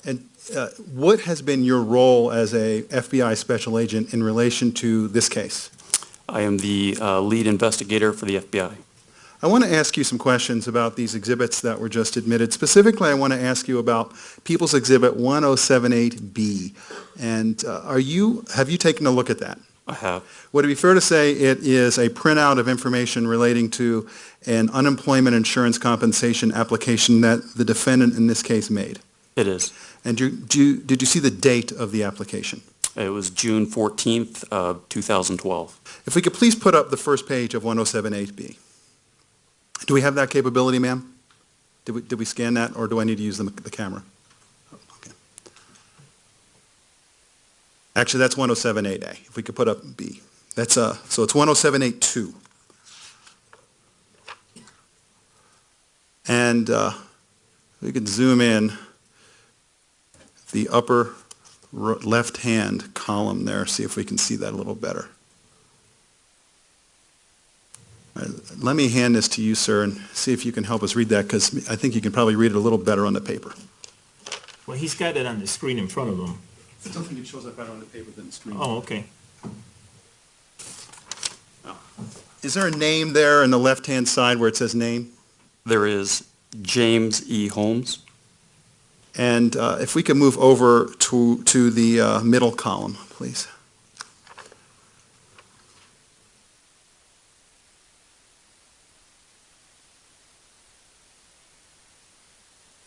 S11: And what has been your role as a FBI special agent in relation to this case?
S13: I am the lead investigator for the FBI.
S11: I want to ask you some questions about these exhibits that were just admitted. Specifically, I want to ask you about People's Exhibit 1078B. And have you taken a look at that?
S13: I have.
S11: Would it be fair to say it is a printout of information relating to an unemployment insurance compensation application that the defendant in this case made?
S13: It is.
S11: And did you see the date of the application?
S13: It was June 14th of 2012.
S11: If we could please put up the first page of 1078B. Do we have that capability, ma'am? Did we scan that, or do I need to use the camera? Okay. Actually, that's 1078A. If we could put up B. So it's 1078-2. And we could zoom in the upper left-hand column there, see if we can see that a little better. Let me hand this to you, sir, and see if you can help us read that, because I think you can probably read it a little better on the paper.
S1: Well, he's got it on the screen in front of him.
S11: I don't think it shows up better on the paper than the screen.
S1: Oh, okay.
S11: Is there a name there on the left-hand side where it says name?
S13: There is James E. Holmes.
S11: And if we could move over to the middle column, please.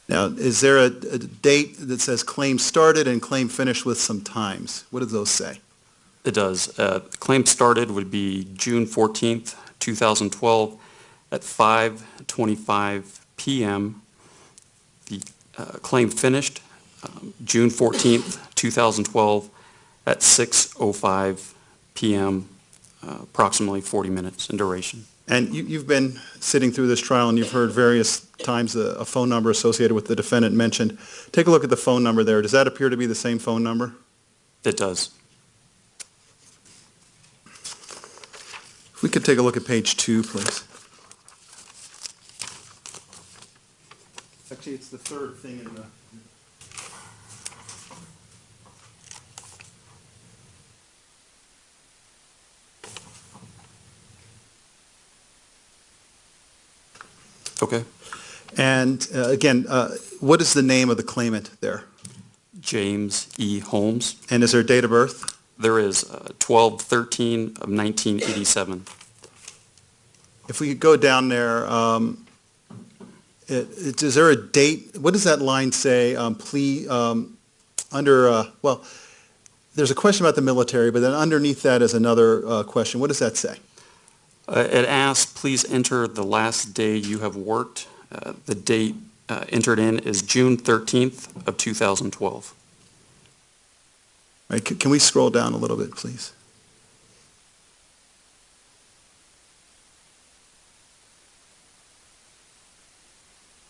S11: Now, is there a date that says claim started and claim finished with some times? What do those say?
S13: It does. Claim started would be June 14th, 2012 at 5:25 p.m. The claim finished June 14th, 2012 at 6:05 p.m., approximately 40 minutes in duration.
S11: And you've been sitting through this trial and you've heard various times a phone number associated with the defendant mentioned. Take a look at the phone number there. Does that appear to be the same phone number?
S13: It does.
S11: If we could take a look at page 2, please. Actually, it's the third thing in the...
S13: Okay.
S11: And again, what is the name of the claimant there?
S13: James E. Holmes.
S11: And is there a date of birth?
S13: There is 12/13 of 1987.
S11: If we could go down there, is there a date? What does that line say? Well, there's a question about the military, but then underneath that is another question. What does that say?
S13: It asks, please enter the last day you have worked. The date entered in is June 13th of 2012.
S11: Right, can we scroll down a little bit, please?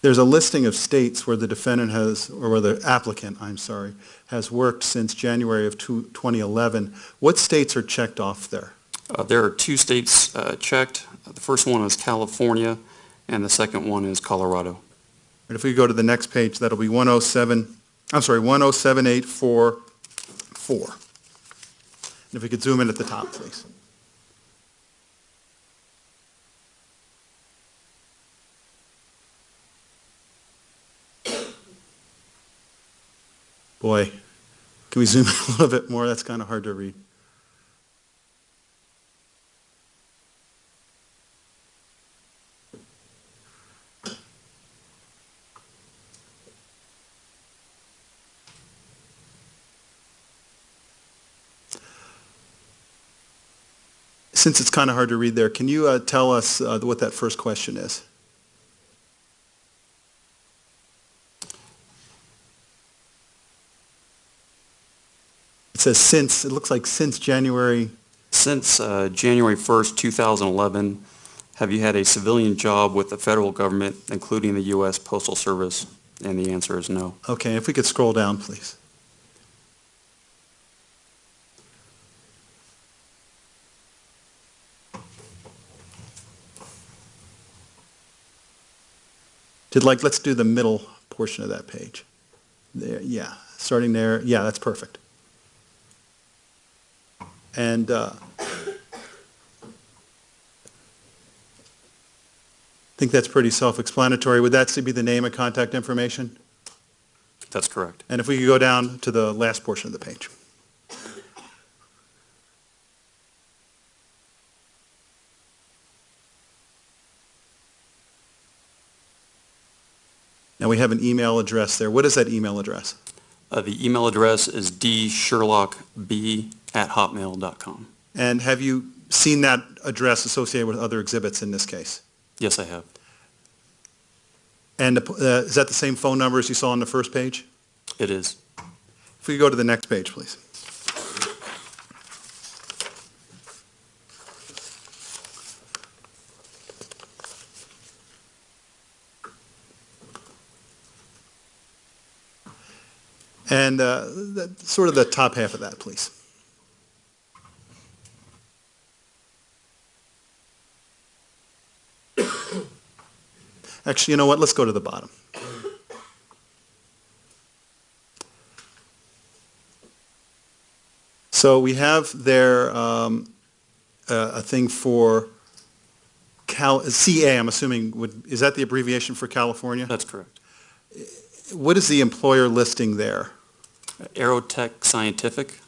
S11: there's a listing of states where the defendant has, or where the applicant, I'm sorry, has worked since January of 2011. What states are checked off there?
S13: There are 2 states checked. The first one is California, and the second one is Colorado.
S11: And if we go to the next page, that'll be 107.844. And if we could zoom in at the top, please. Boy, can we zoom in a little bit more? That's kind of hard to read. Since it's kind of hard to read there, can you tell us what that first question is? It says since, it looks like since January.
S13: Since January 1st, 2011, have you had a civilian job with the federal government, including the U.S. Postal Service? And the answer is no.
S11: Okay, if we could scroll down, please. Let's do the middle portion of that page. There, yeah, starting there. Yeah, that's perfect. And I think that's pretty self-explanatory. Would that be the name and contact information?
S13: That's correct.
S11: And if we could go down to the last portion of the page. Now we have an email address there. What is that email address?
S13: The email address is dsherlockb@hotmail.com.
S11: And have you seen that address associated with other exhibits in this case?
S13: Yes, I have.
S11: And is that the same phone number as you saw on the first page?
S13: It is.
S11: If we could go to the next page, please. And sort of the top half of that, please. Actually, you know what? Let's go to the bottom. So we have there a thing for CA, I'm assuming, is that the abbreviation for California?
S13: That's correct.
S11: What is the employer listing there?
S13: Aerotech Scientific.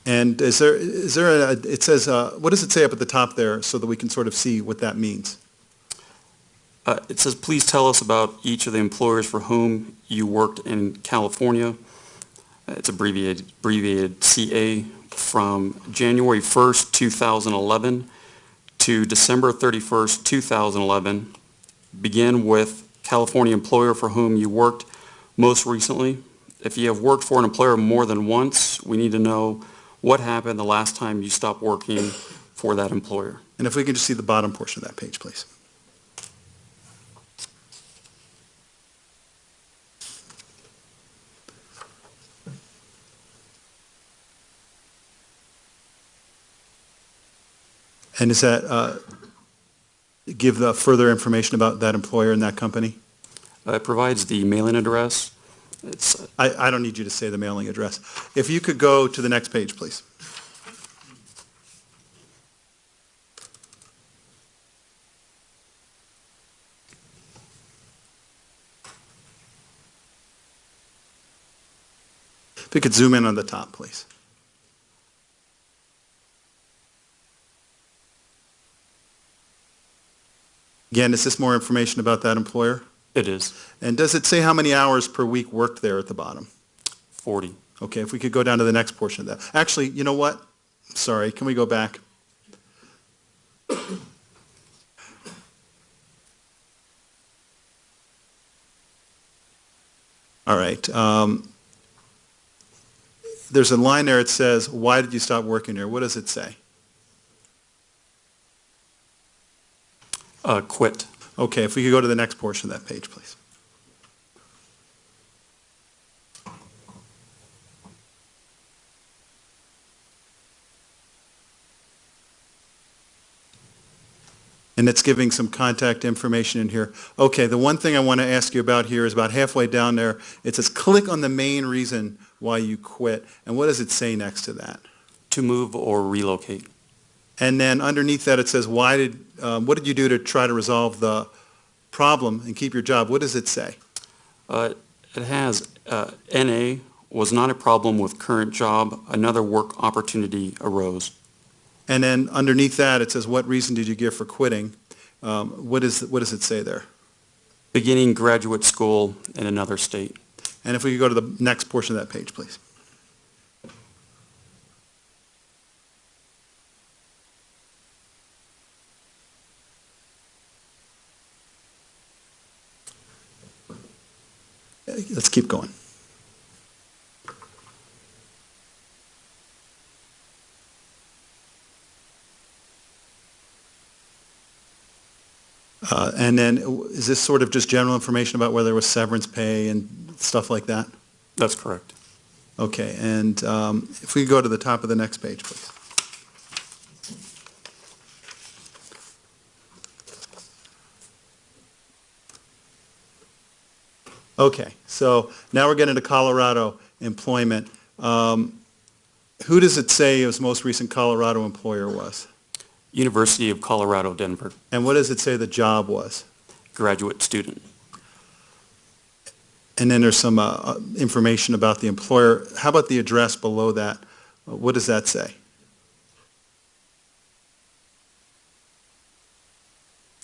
S11: And it says, what does it say up at the top there so that we can sort of see what that means?
S13: It says, please tell us about each of the employers for whom you worked in California. It's abbreviated CA from January 1st, 2011 to December 31st, 2011. Begin with California employer for whom you worked most recently. If you have worked for an employer more than once, we need to know what happened the last time you stopped working for that employer.
S11: And if we could just see the bottom portion of that page, please. And does that give further information about that employer and that company?
S13: It provides the mailing address.
S11: I don't need you to say the mailing address. If you could go to the next page, please. If we could zoom in on the top, please. Again, is this more information about that employer?
S13: It is.
S11: And does it say how many hours per week worked there at the bottom?
S13: 40.
S11: Okay, if we could go down to the next portion of that. Actually, you know what? Sorry, can we go back? All right. There's a line there, it says, why did you stop working here? What does it say?
S13: Quit.
S11: Okay, if we could go to the next portion of that page, please. And it's giving some contact information in here. Okay, the one thing I want to ask you about here is about halfway down there. It says, click on the main reason why you quit. And what does it say next to that?
S13: To move or relocate.
S11: And then underneath that, it says, what did you do to try to resolve the problem and keep your job? What does it say?
S13: It has NA was not a problem with current job. Another work opportunity arose.
S11: And then underneath that, it says, what reason did you give for quitting? What does it say there?
S13: Beginning graduate school in another state.
S11: And if we could go to the next portion of that page, please. Let's keep going. And then, is this sort of just general information about whether there was severance pay and stuff like that?
S13: That's correct.
S11: Okay, and if we go to the top of the next page, please. Okay, so now we're getting to Colorado employment. Who does it say his most recent Colorado employer was?
S13: University of Colorado, Denver.
S11: And what does it say the job was?
S13: Graduate student.
S11: And then there's some information about the employer. How about the address below that? What does that say?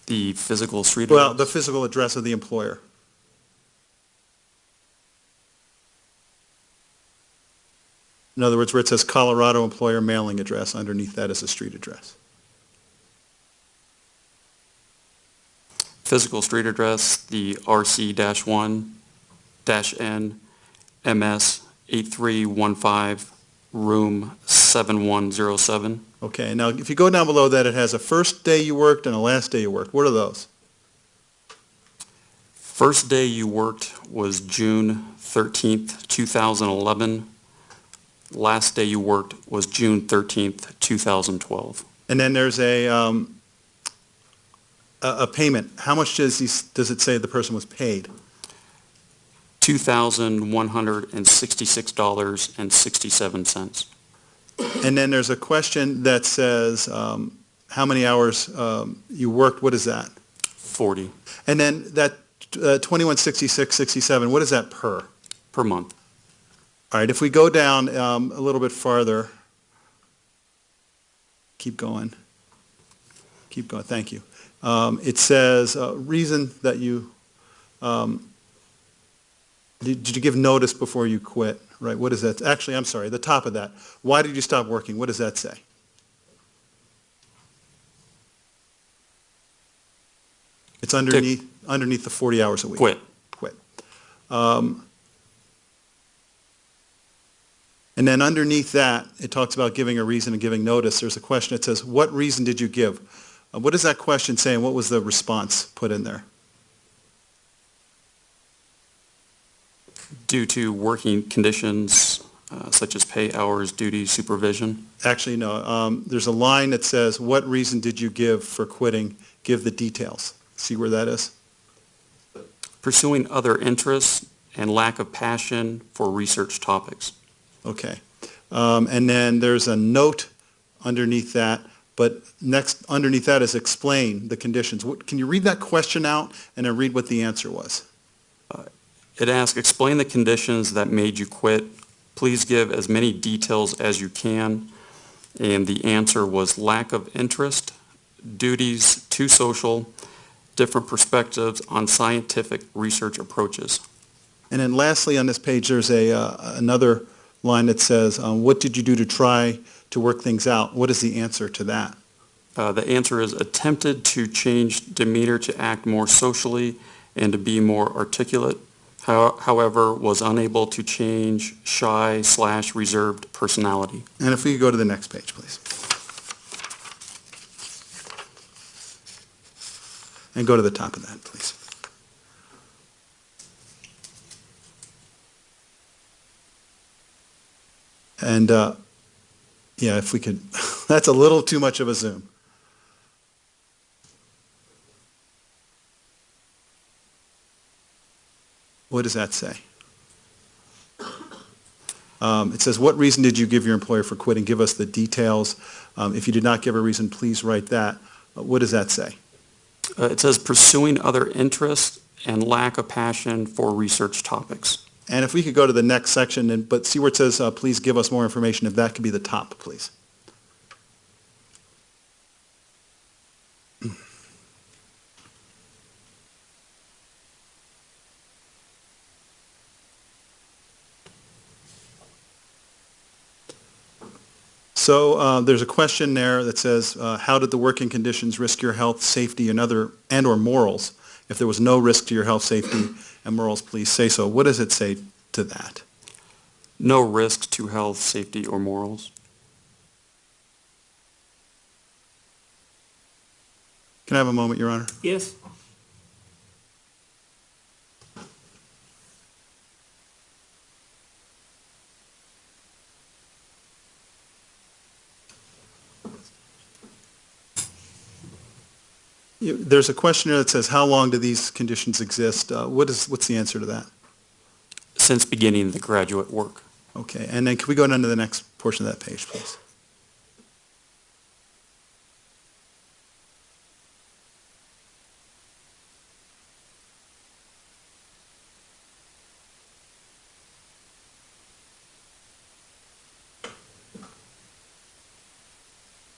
S13: The physical street
S11: Well,
S13: address?
S11: the physical address of the employer. In other words, where it says Colorado employer mailing address, underneath that is a street address.
S13: Physical street address, the RC-1-N MS 8315, room 7107.
S11: Okay, now if you go down below that, it has a first day you worked and a last day you worked. What are those?
S13: First day you worked was June 13th, 2011. Last day you worked was June 13th, 2012.
S11: And then there's a payment. How much does it say the person was paid?
S13: $2,166.67.
S11: And then there's a question that says how many hours you worked. What is that?
S13: 40
S11: And then that 2166.67, what is that per?
S13: per month.
S11: All right, if we go down a little bit farther, keep going, thank you. It says, reason that you, did you give notice before you quit, right? What is that? Actually, I'm sorry, the top of that. Why did you stop working? What does that say? It's underneath the 40 hours a week.
S13: Quit.
S11: And then underneath that, it talks about giving a reason and giving notice. There's a question that says, what reason did you give? What does that question say, and what was the response put in there?
S13: Due to working conditions such as pay, hours, duties, supervision.
S11: Actually, no. There's a line that says, what reason did you give for quitting? Give the details. See where that is?
S13: Pursuing other interests and lack of passion for research topics.
S11: Okay. And then there's a note underneath that, but next underneath that is explain the conditions. Can you read that question out and then read what the answer was?
S13: It asks, explain the conditions that made you quit. Please give as many details as you can. And the answer was lack of interest, duties too social, different perspectives on scientific research approaches.
S11: And then lastly on this page, there's another line that says, what did you do to try to work things out? What is the answer to that?
S13: The answer is attempted to change demeanor to act more socially and to be more articulate. However, was unable to change shy/reserved personality.
S11: And if we could go to the next page, please. And go to the top of that, please. And, yeah, if we could, that's a little too much of a zoom. What does that say? It says, what reason did you give your employer for quitting? Give us the details. If you did not give a reason, please write that. What does that say?
S13: It says pursuing other interests and lack of passion for research topics.
S11: And if we could go to the next section, but see where it says, please give us more information, if that could be the top, please. So there's a question there that says, how did the working conditions risk your health, safety, and/or morals? If there was no risk to your health, safety, and morals, please say so. What does it say to that?
S13: No risk to health, safety, or morals.
S11: Can I have a moment, Your Honor?
S1: Yes.
S11: There's a question there that says, how long do these conditions exist? What's the answer to that?
S13: Since beginning the graduate work.
S11: Okay, and then can we go down to the next portion of that page, please?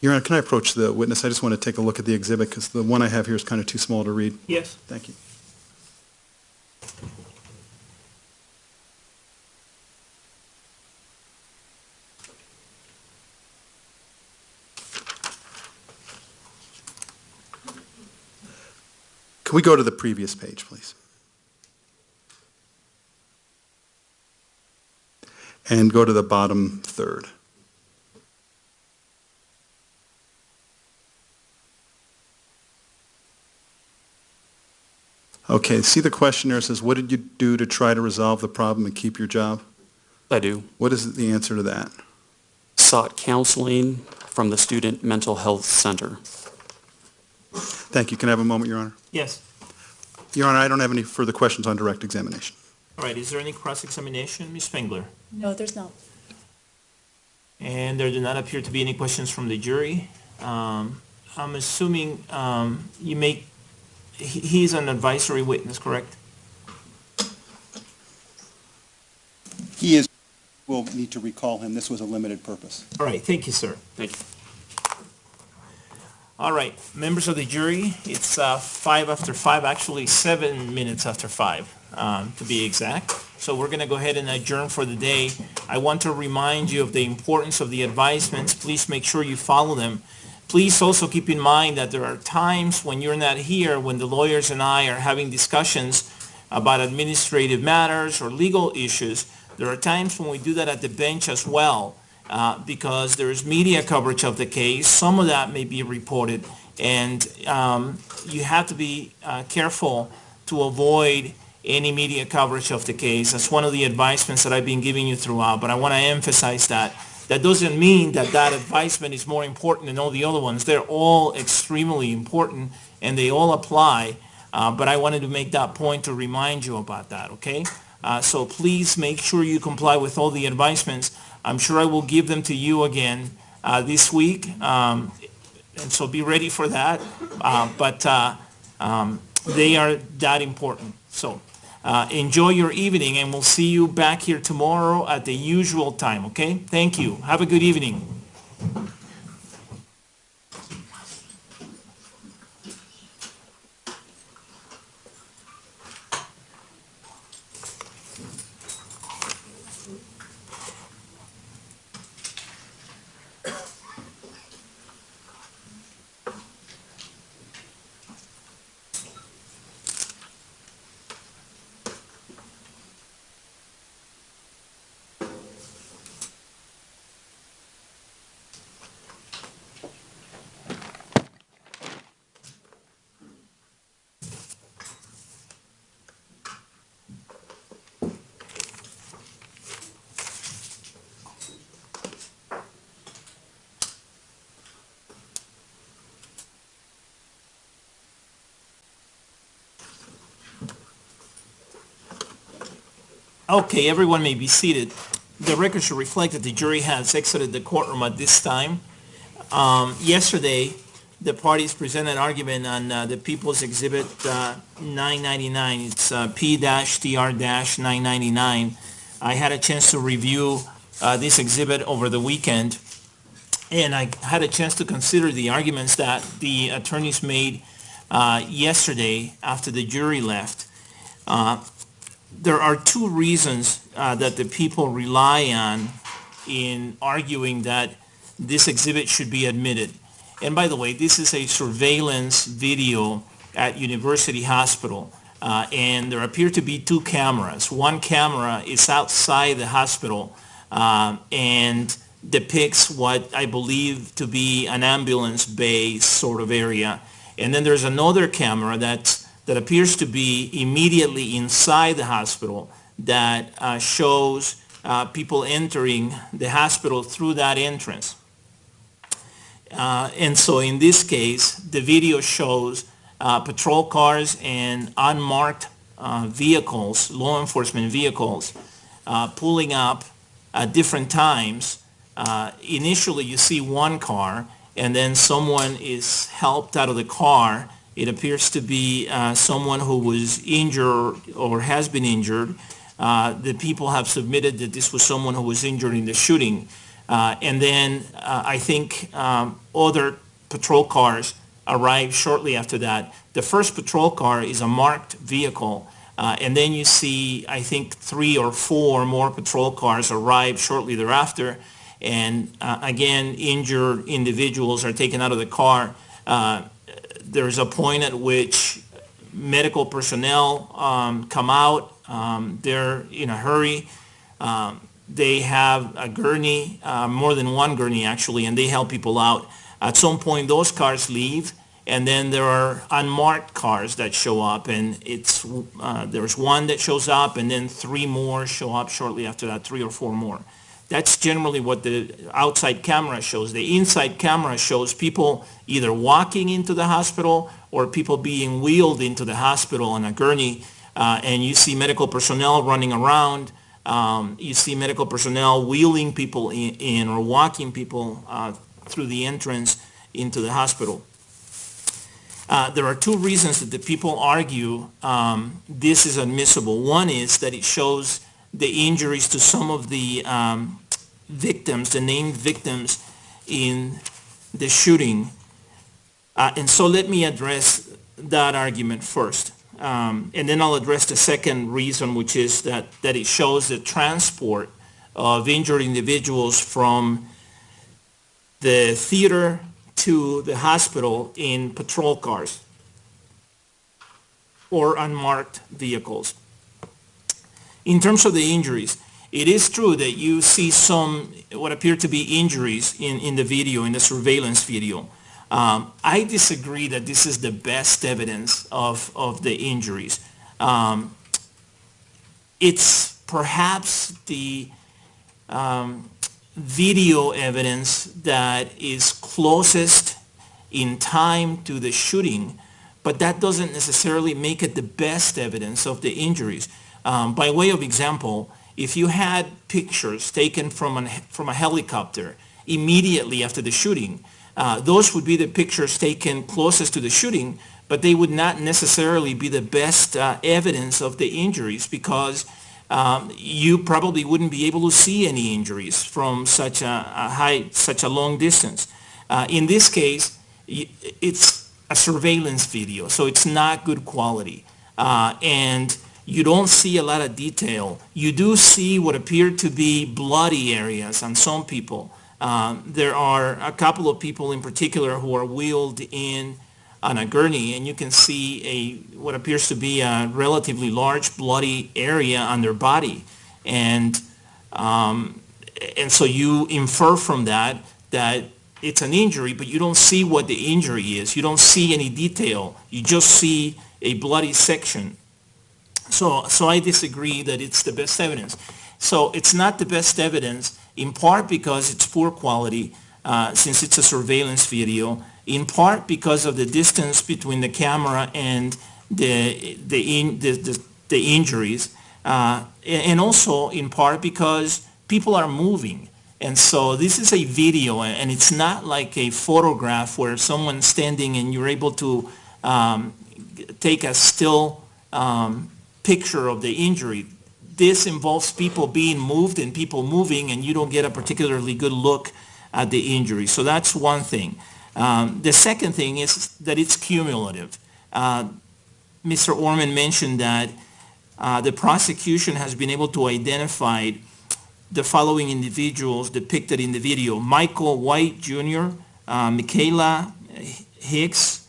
S11: Your Honor, can I approach the witness? I just want to take a look at the exhibit because the one I have here is kind of too small to read.
S1: Yes.
S11: Thank you. Can we go to the previous page, please? And go to the bottom third. Okay, see the questionnaire says, what did you do to try to resolve the problem and keep your job?
S13: I do.
S11: What is the answer to that?
S13: Sought counseling from the Student Mental Health Center.
S11: Thank you. Can I have a moment, Your Honor?
S1: Yes.
S11: Your Honor, I don't have any further questions on direct examination.
S1: All right, is there any cross-examination? Ms. Spengler?
S9: No, there's not.
S1: And there do not appear to be any questions from the jury. I'm assuming he's an advisory witness, correct?
S11: He is. We'll need to recall him. This was a limited purpose.
S1: All right, thank you, sir.
S13: Thank you.
S1: All right, members of the jury, it's 5 after 5, actually 7 minutes after 5, to be exact. So we're going to go ahead and adjourn for the day. I want to remind you of the importance of the advisements. Please make sure you follow them. Please also keep in mind that there are times when you're not here, when the lawyers and I are having discussions about administrative matters or legal issues. There are times when we do that at the bench as well. Because there is media coverage of the case. Some of that may be reported, and you have to be careful to avoid any media coverage of the case. That's one of the advisements that I've been giving you throughout, but I want to emphasize that. That doesn't mean that that advisement is more important than all the other ones. They're all extremely important, and they all apply, but I wanted to make that point to remind you about that, okay? So please make sure you comply with all the advisements. I'm sure I will give them to you again this week, and so be ready for that. But they are that important. So enjoy your evening, and we'll see you back here tomorrow at the usual time, okay? Thank you. Have a good evening. Okay, everyone may be seated. The record should reflect that the jury has exited the courtroom at this time. Yesterday, the parties presented an argument on the People's Exhibit 999. It's P-TR-999. I had a chance to review this exhibit over the weekend, and I had a chance to consider the arguments that the attorneys made yesterday after the jury left. There are two reasons that the people rely on in arguing that this exhibit should be admitted. And by the way, this is a surveillance video at University Hospital, and there appear to be two cameras. One camera is outside the hospital and depicts what I believe to be an ambulance bay sort of area. And then there's another camera that appears to be immediately inside the hospital that shows people entering the hospital through that entrance. And so in this case, the video shows patrol cars and unmarked vehicles, law enforcement vehicles, pulling up at different times. Initially, you see one car, and then someone is helped out of the car. It appears to be someone who was injured or has been injured. The people have submitted that this was someone who was injured in the shooting. And then I think other patrol cars arrive shortly after that. The first patrol car is a marked vehicle. And then you see, I think, 3 or 4 more patrol cars arrive shortly thereafter. And again, injured individuals are taken out of the car. There's a point at which medical personnel come out. They're in a hurry. They have a gurney, more than one gurney actually, and they help people out. At some point, those cars leave, and then there are unmarked cars that show up, and there's one that shows up, and then 3 more show up shortly after that, 3 or 4 more. That's generally what the outside camera shows. The inside camera shows people either walking into the hospital or people being wheeled into the hospital on a gurney, and you see medical personnel running around. You see medical personnel wheeling people in or walking people through the entrance into the hospital. There are 2 reasons that the people argue this is admissible. One is that it shows the injuries to some of the victims, the named victims in the shooting. And so let me address that argument first. And then I'll address the second reason, which is that it shows the transport of injured individuals from the theater to the hospital in patrol cars or unmarked vehicles. In terms of the injuries, it is true that you see some what appear to be injuries in the video, in the surveillance video. I disagree that this is the best evidence of the injuries. It's perhaps the video evidence that is closest in time to the shooting, but that doesn't necessarily make it the best evidence of the injuries. By way of example, if you had pictures taken from a helicopter immediately after the shooting, those would be the pictures taken closest to the shooting, but they would not necessarily be the best evidence of the injuries because you probably wouldn't be able to see any injuries from such a long distance. In this case, it's a surveillance video, so it's not good quality. And you don't see a lot of detail. You do see what appear to be bloody areas on some people. There are a couple of people in particular who are wheeled in on a gurney, and you can see what appears to be a relatively large bloody area on their body. And so you infer from that it's an injury, but you don't see what the injury is. You don't see any detail. You just see a bloody section. So I disagree that it's the best evidence. So it's not the best evidence, in part because it's poor quality, since it's a surveillance video, in part because of the distance between the camera and the injuries. And also in part because people are moving. And so this is a video, and it's not like a photograph where someone's standing and you're able to take a still picture of the injury. This involves people being moved and people moving, and you don't get a particularly good look at the injury. So that's one thing. The second thing is that it's cumulative. Mr. Orman mentioned that the prosecution has been able to identify the following individuals depicted in the video: Michael White Jr., Michaela Hicks,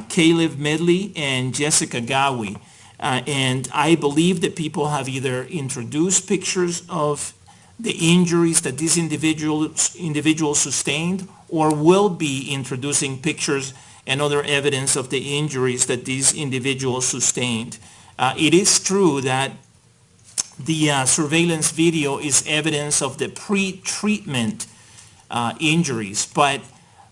S1: Caleb Medley, and Jessica Gowie. And I believe that people have either introduced pictures of the injuries that these individuals sustained, or will be introducing pictures and other evidence of the injuries that these individuals sustained. It is true that the surveillance video is evidence of the pre-treatment injuries, but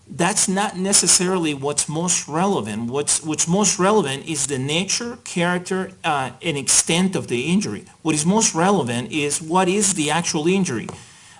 S1: that's not necessarily what's most relevant. What's most relevant is the nature, character, and extent of the injury. What is most relevant is what is the actual injury.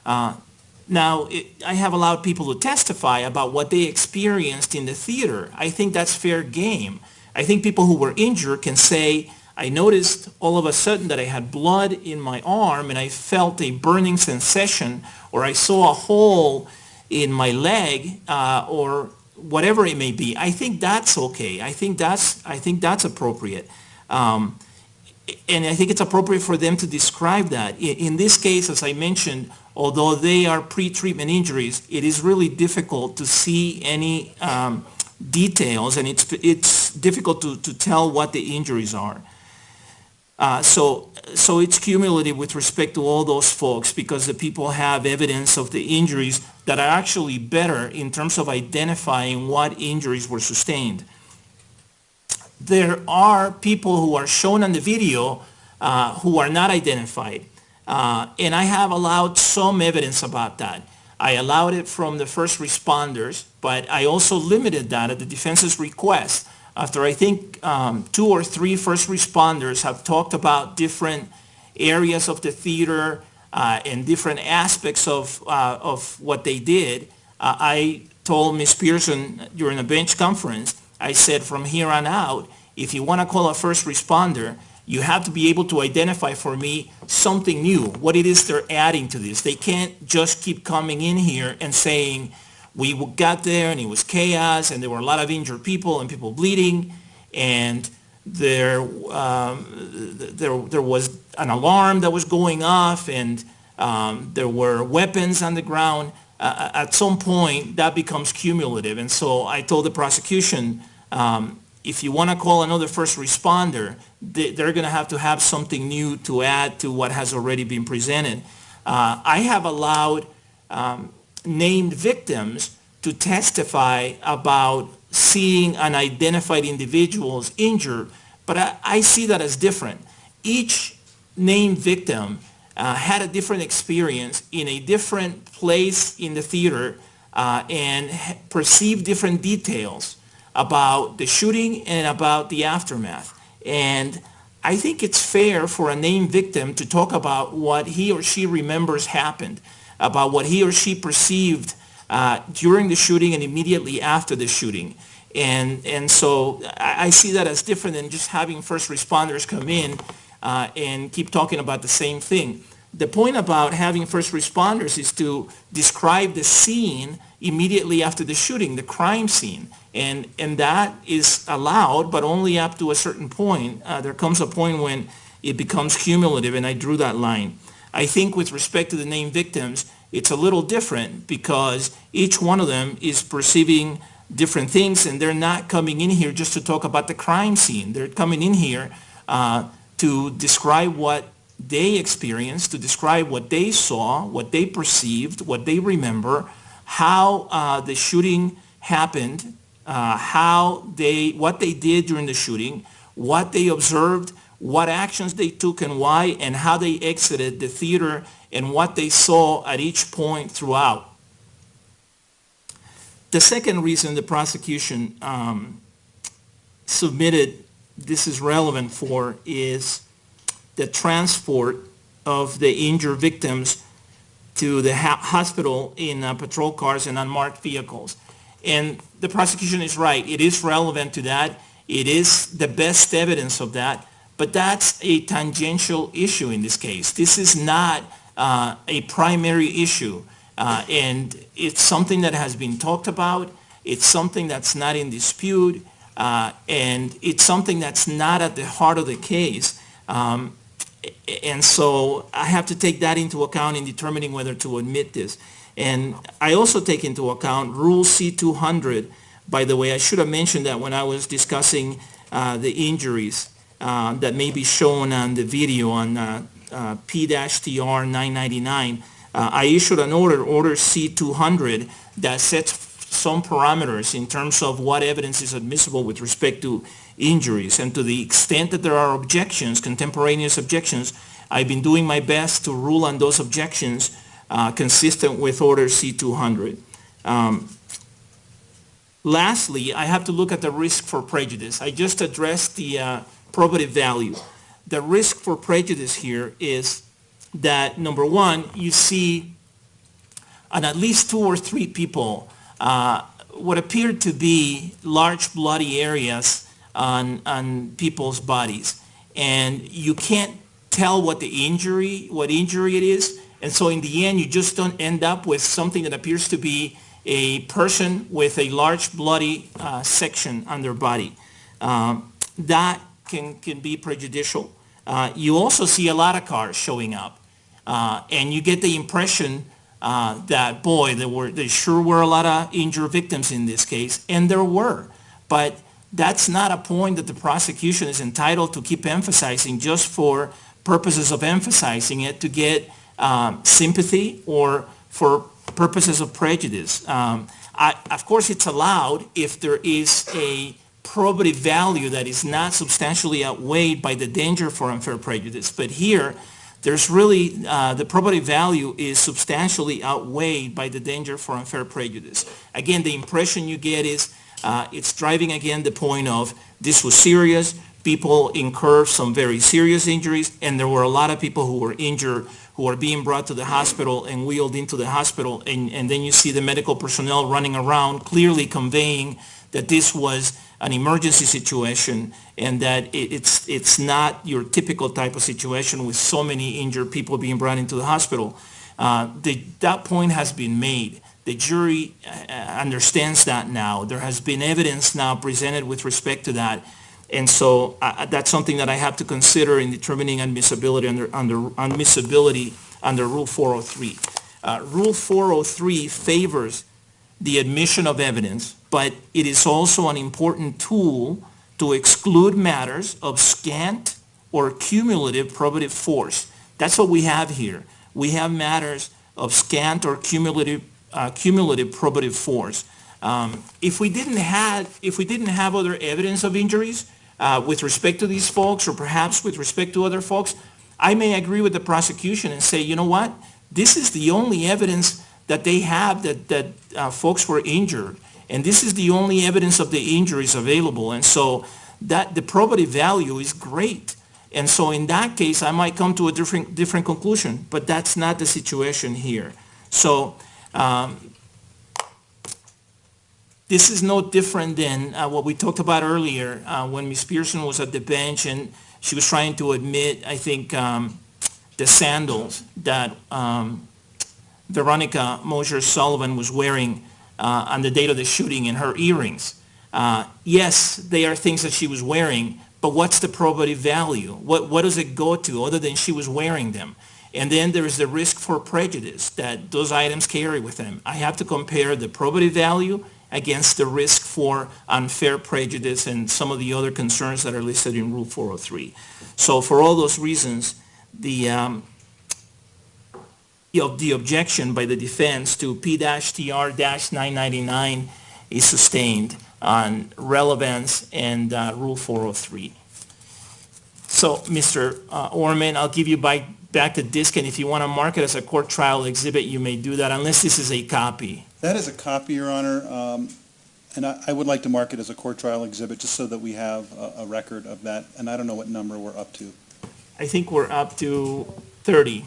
S1: Now, I have allowed people to testify about what they experienced in the theater. I think that's fair game. I think people who were injured can say, I noticed all of a sudden that I had blood in my arm and I felt a burning sensation, or I saw a hole in my leg, or whatever it may be. I think that's okay. I think that's appropriate. And I think it's appropriate for them to describe that. In this case, as I mentioned, although they are pre-treatment injuries, it is really difficult to see any details, and it's difficult to tell what the injuries are. So it's cumulative with respect to all those folks, because the people have evidence of the injuries that are actually better in terms of identifying what injuries were sustained. There are people who are shown on the video who are not identified, and I have allowed some evidence about that. I allowed it from the first responders, but I also limited that at the defense's request. After I think 2 or 3 first responders have talked about different areas of the theater and different aspects of what they did, I told Ms. Pearson during a bench conference, I said, from here on out, if you want to call a first responder, you have to be able to identify for me something new, what it is they're adding to this. They can't just keep coming in here and saying, we got there and it was chaos and there were a lot of injured people and people bleeding, and there was an alarm that was going off, and there were weapons on the ground. At some point, that becomes cumulative. And so I told the prosecution, if you want to call another first responder, they're going to have something new to add to what has already been presented. I have allowed named victims to testify about seeing unidentified individuals injured, but I see that as different. Each named victim had a different experience in a different place in the theater and perceived different details about the shooting and about the aftermath. And I think it's fair for a named victim to talk about what he or she remembers happened, about what he or she perceived during the shooting and immediately after the shooting. And so I see that as different than just having first responders come in and keep talking about the same thing. The point about having first responders is to describe the scene immediately after the shooting, the crime scene. And that is allowed, but only up to a certain point. There comes a point when it becomes cumulative, and I drew that line. I think with respect to the named victims, it's a little different because each one of them is perceiving different things, and they're not coming in here just to talk about the crime scene. They're coming in here to describe what they experienced, to describe what they saw, what they perceived, what they remember, how the shooting happened, what they did during the shooting, what they observed, what actions they took and why, and how they exited the theater and what they saw at each point throughout. The second reason the prosecution submitted this is relevant for is the transport of the injured victims to the hospital in patrol cars and unmarked vehicles. And the prosecution is right. It is relevant to that. It is the best evidence of that. But that's a tangential issue in this case. This is not a primary issue. And it's something that has been talked about. It's something that's not in dispute. And it's something that's not at the heart of the case. And so I have to take that into account in determining whether to admit this. And I also take into account Rule C-200. By the way, I should have mentioned that when I was discussing the injuries that may be shown on the video on P-TR 999. I issued an order C-200, that sets some parameters in terms of what evidence is admissible with respect to injuries. And to the extent that there are objections, contemporaneous objections, I've been doing my best to rule on those objections consistent with Order C-200. Lastly, I have to look at the risk for prejudice. I just addressed the probative value. The risk for prejudice here is that, number one, you see on at least 2 or 3 people what appeared to be large bloody areas on people's bodies. And you can't tell what injury it is. And so in the end, you just don't end up with something that appears to be a person with a large bloody section on their body. That can be prejudicial. You also see a lot of cars showing up. And you get the impression that, boy, there sure were a lot of injured victims in this case, and there were. But that's not a point that the prosecution is entitled to keep emphasizing just for purposes of emphasizing it, to get sympathy or for purposes of prejudice. Of course, it's allowed if there is a probative value that is not substantially outweighed by the danger for unfair prejudice. But here, there's really, the probative value is substantially outweighed by the danger for unfair prejudice. Again, the impression you get is it's driving again the point of this was serious, people incurred some very serious injuries, and there were a lot of people who were injured who are being brought to the hospital and wheeled into the hospital, and then you see the medical personnel running around clearly conveying that this was an emergency situation and that it's not your typical type of situation with so many injured people being brought into the hospital. That point has been made. The jury understands that now. There has been evidence now presented with respect to that. And so that's something that I have to consider in determining admissibility under Rule 403. Rule 403 favors the admission of evidence, but it is also an important tool to exclude matters of scant or cumulative probative force. That's what we have here. We have matters of scant or cumulative probative force. If we didn't have other evidence of injuries with respect to these folks, or perhaps with respect to other folks, I may agree with the prosecution and say, you know what, this is the only evidence that they have that folks were injured, and this is the only evidence of the injuries available, and so that the probative value is great. And so in that case, I might come to a different conclusion, but that's not the situation here. So this is no different than what we talked about earlier when Ms. Pearson was at the bench and she was trying to admit, I think, the sandals that Veronica Mosher-Sullivan was wearing on the date of the shooting, and her earrings. Yes, they are things that she was wearing, but what's the probative value? What does it go to other than she was wearing them? And then there is the risk for prejudice that those items carry with them. I have to compare the probative value against the risk for unfair prejudice and some of the other concerns that are listed in Rule 403. So for all those reasons, the objection by the defense to P-TR-999 is sustained on relevance and Rule 403. So, Mr. Orman, I'll give you back the disc, and if you want to mark it as a court trial exhibit, you may do that, unless this is a copy.
S11: That is a copy, Your Honor, and I would like to mark it as a court trial exhibit just so that we have a record of that, and I don't know what number we're up to.
S1: I think we're up to 30.
S11: If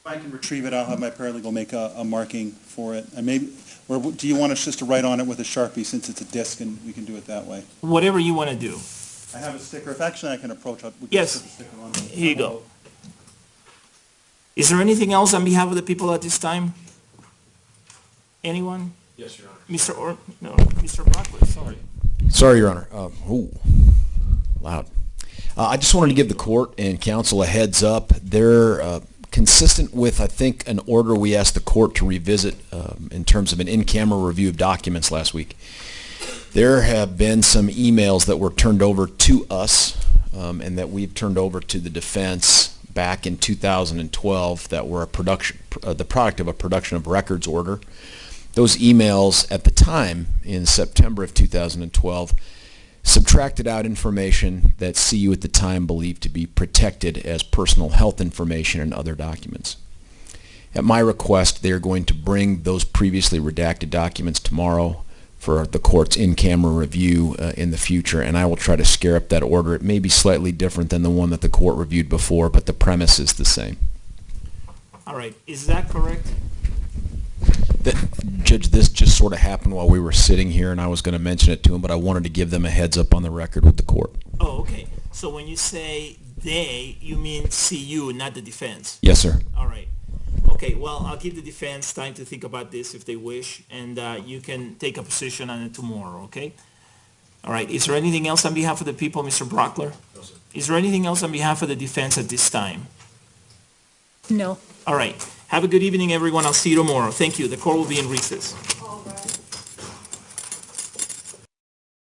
S11: I can retrieve it, I'll have my paralegal make a marking for it. And maybe, or do you want us just to write on it with a Sharpie since it's a disc and we can do it that way?
S1: Whatever you want to do.
S11: I have a sticker. If actually I can approach, we can
S1: Yes.
S11: put the sticker on.
S1: Here you go. Is there anything else on behalf of the people at this time? Anyone?
S6: Yes, Your Honor.
S1: Mr. Brockwood, sorry.
S14: Sorry, Your Honor. Loud. I just wanted to give the court and counsel a heads up. They're consistent with, I think, an order we asked the court to revisit in terms of an in-camera review of documents last week. There have been some emails that were turned over to us and that we've turned over to the defense back in 2012 that were the product of a production of records order. Those emails at the time, in September of 2012, subtracted out information that CU at the time believed to be protected as personal health information and other documents. At my request, they are going to bring those previously redacted documents tomorrow for the court's in-camera review in the future, and I will try to scare up that order. It may be slightly different than the one that the court reviewed before, but the premise is the same.
S1: All right, is that correct?
S14: Judge, this just sort of happened while we were sitting here, and I was going to mention it to him, but I wanted to give them a heads up on the record with the court.
S1: Oh, okay. So when you say they, you mean CU, not the defense?
S14: Yes, sir.
S1: All right. Okay, well, I'll give the defense time to think about this if they wish, and you can take a position on it tomorrow, okay? All right, is there anything else on behalf of the people, Mr. Brockler?
S6: No, sir.
S1: Is there anything else on behalf of the defense at this time?
S9: No.
S1: All right, have a good evening, everyone. I'll see you tomorrow. Thank you. The court will be in recess.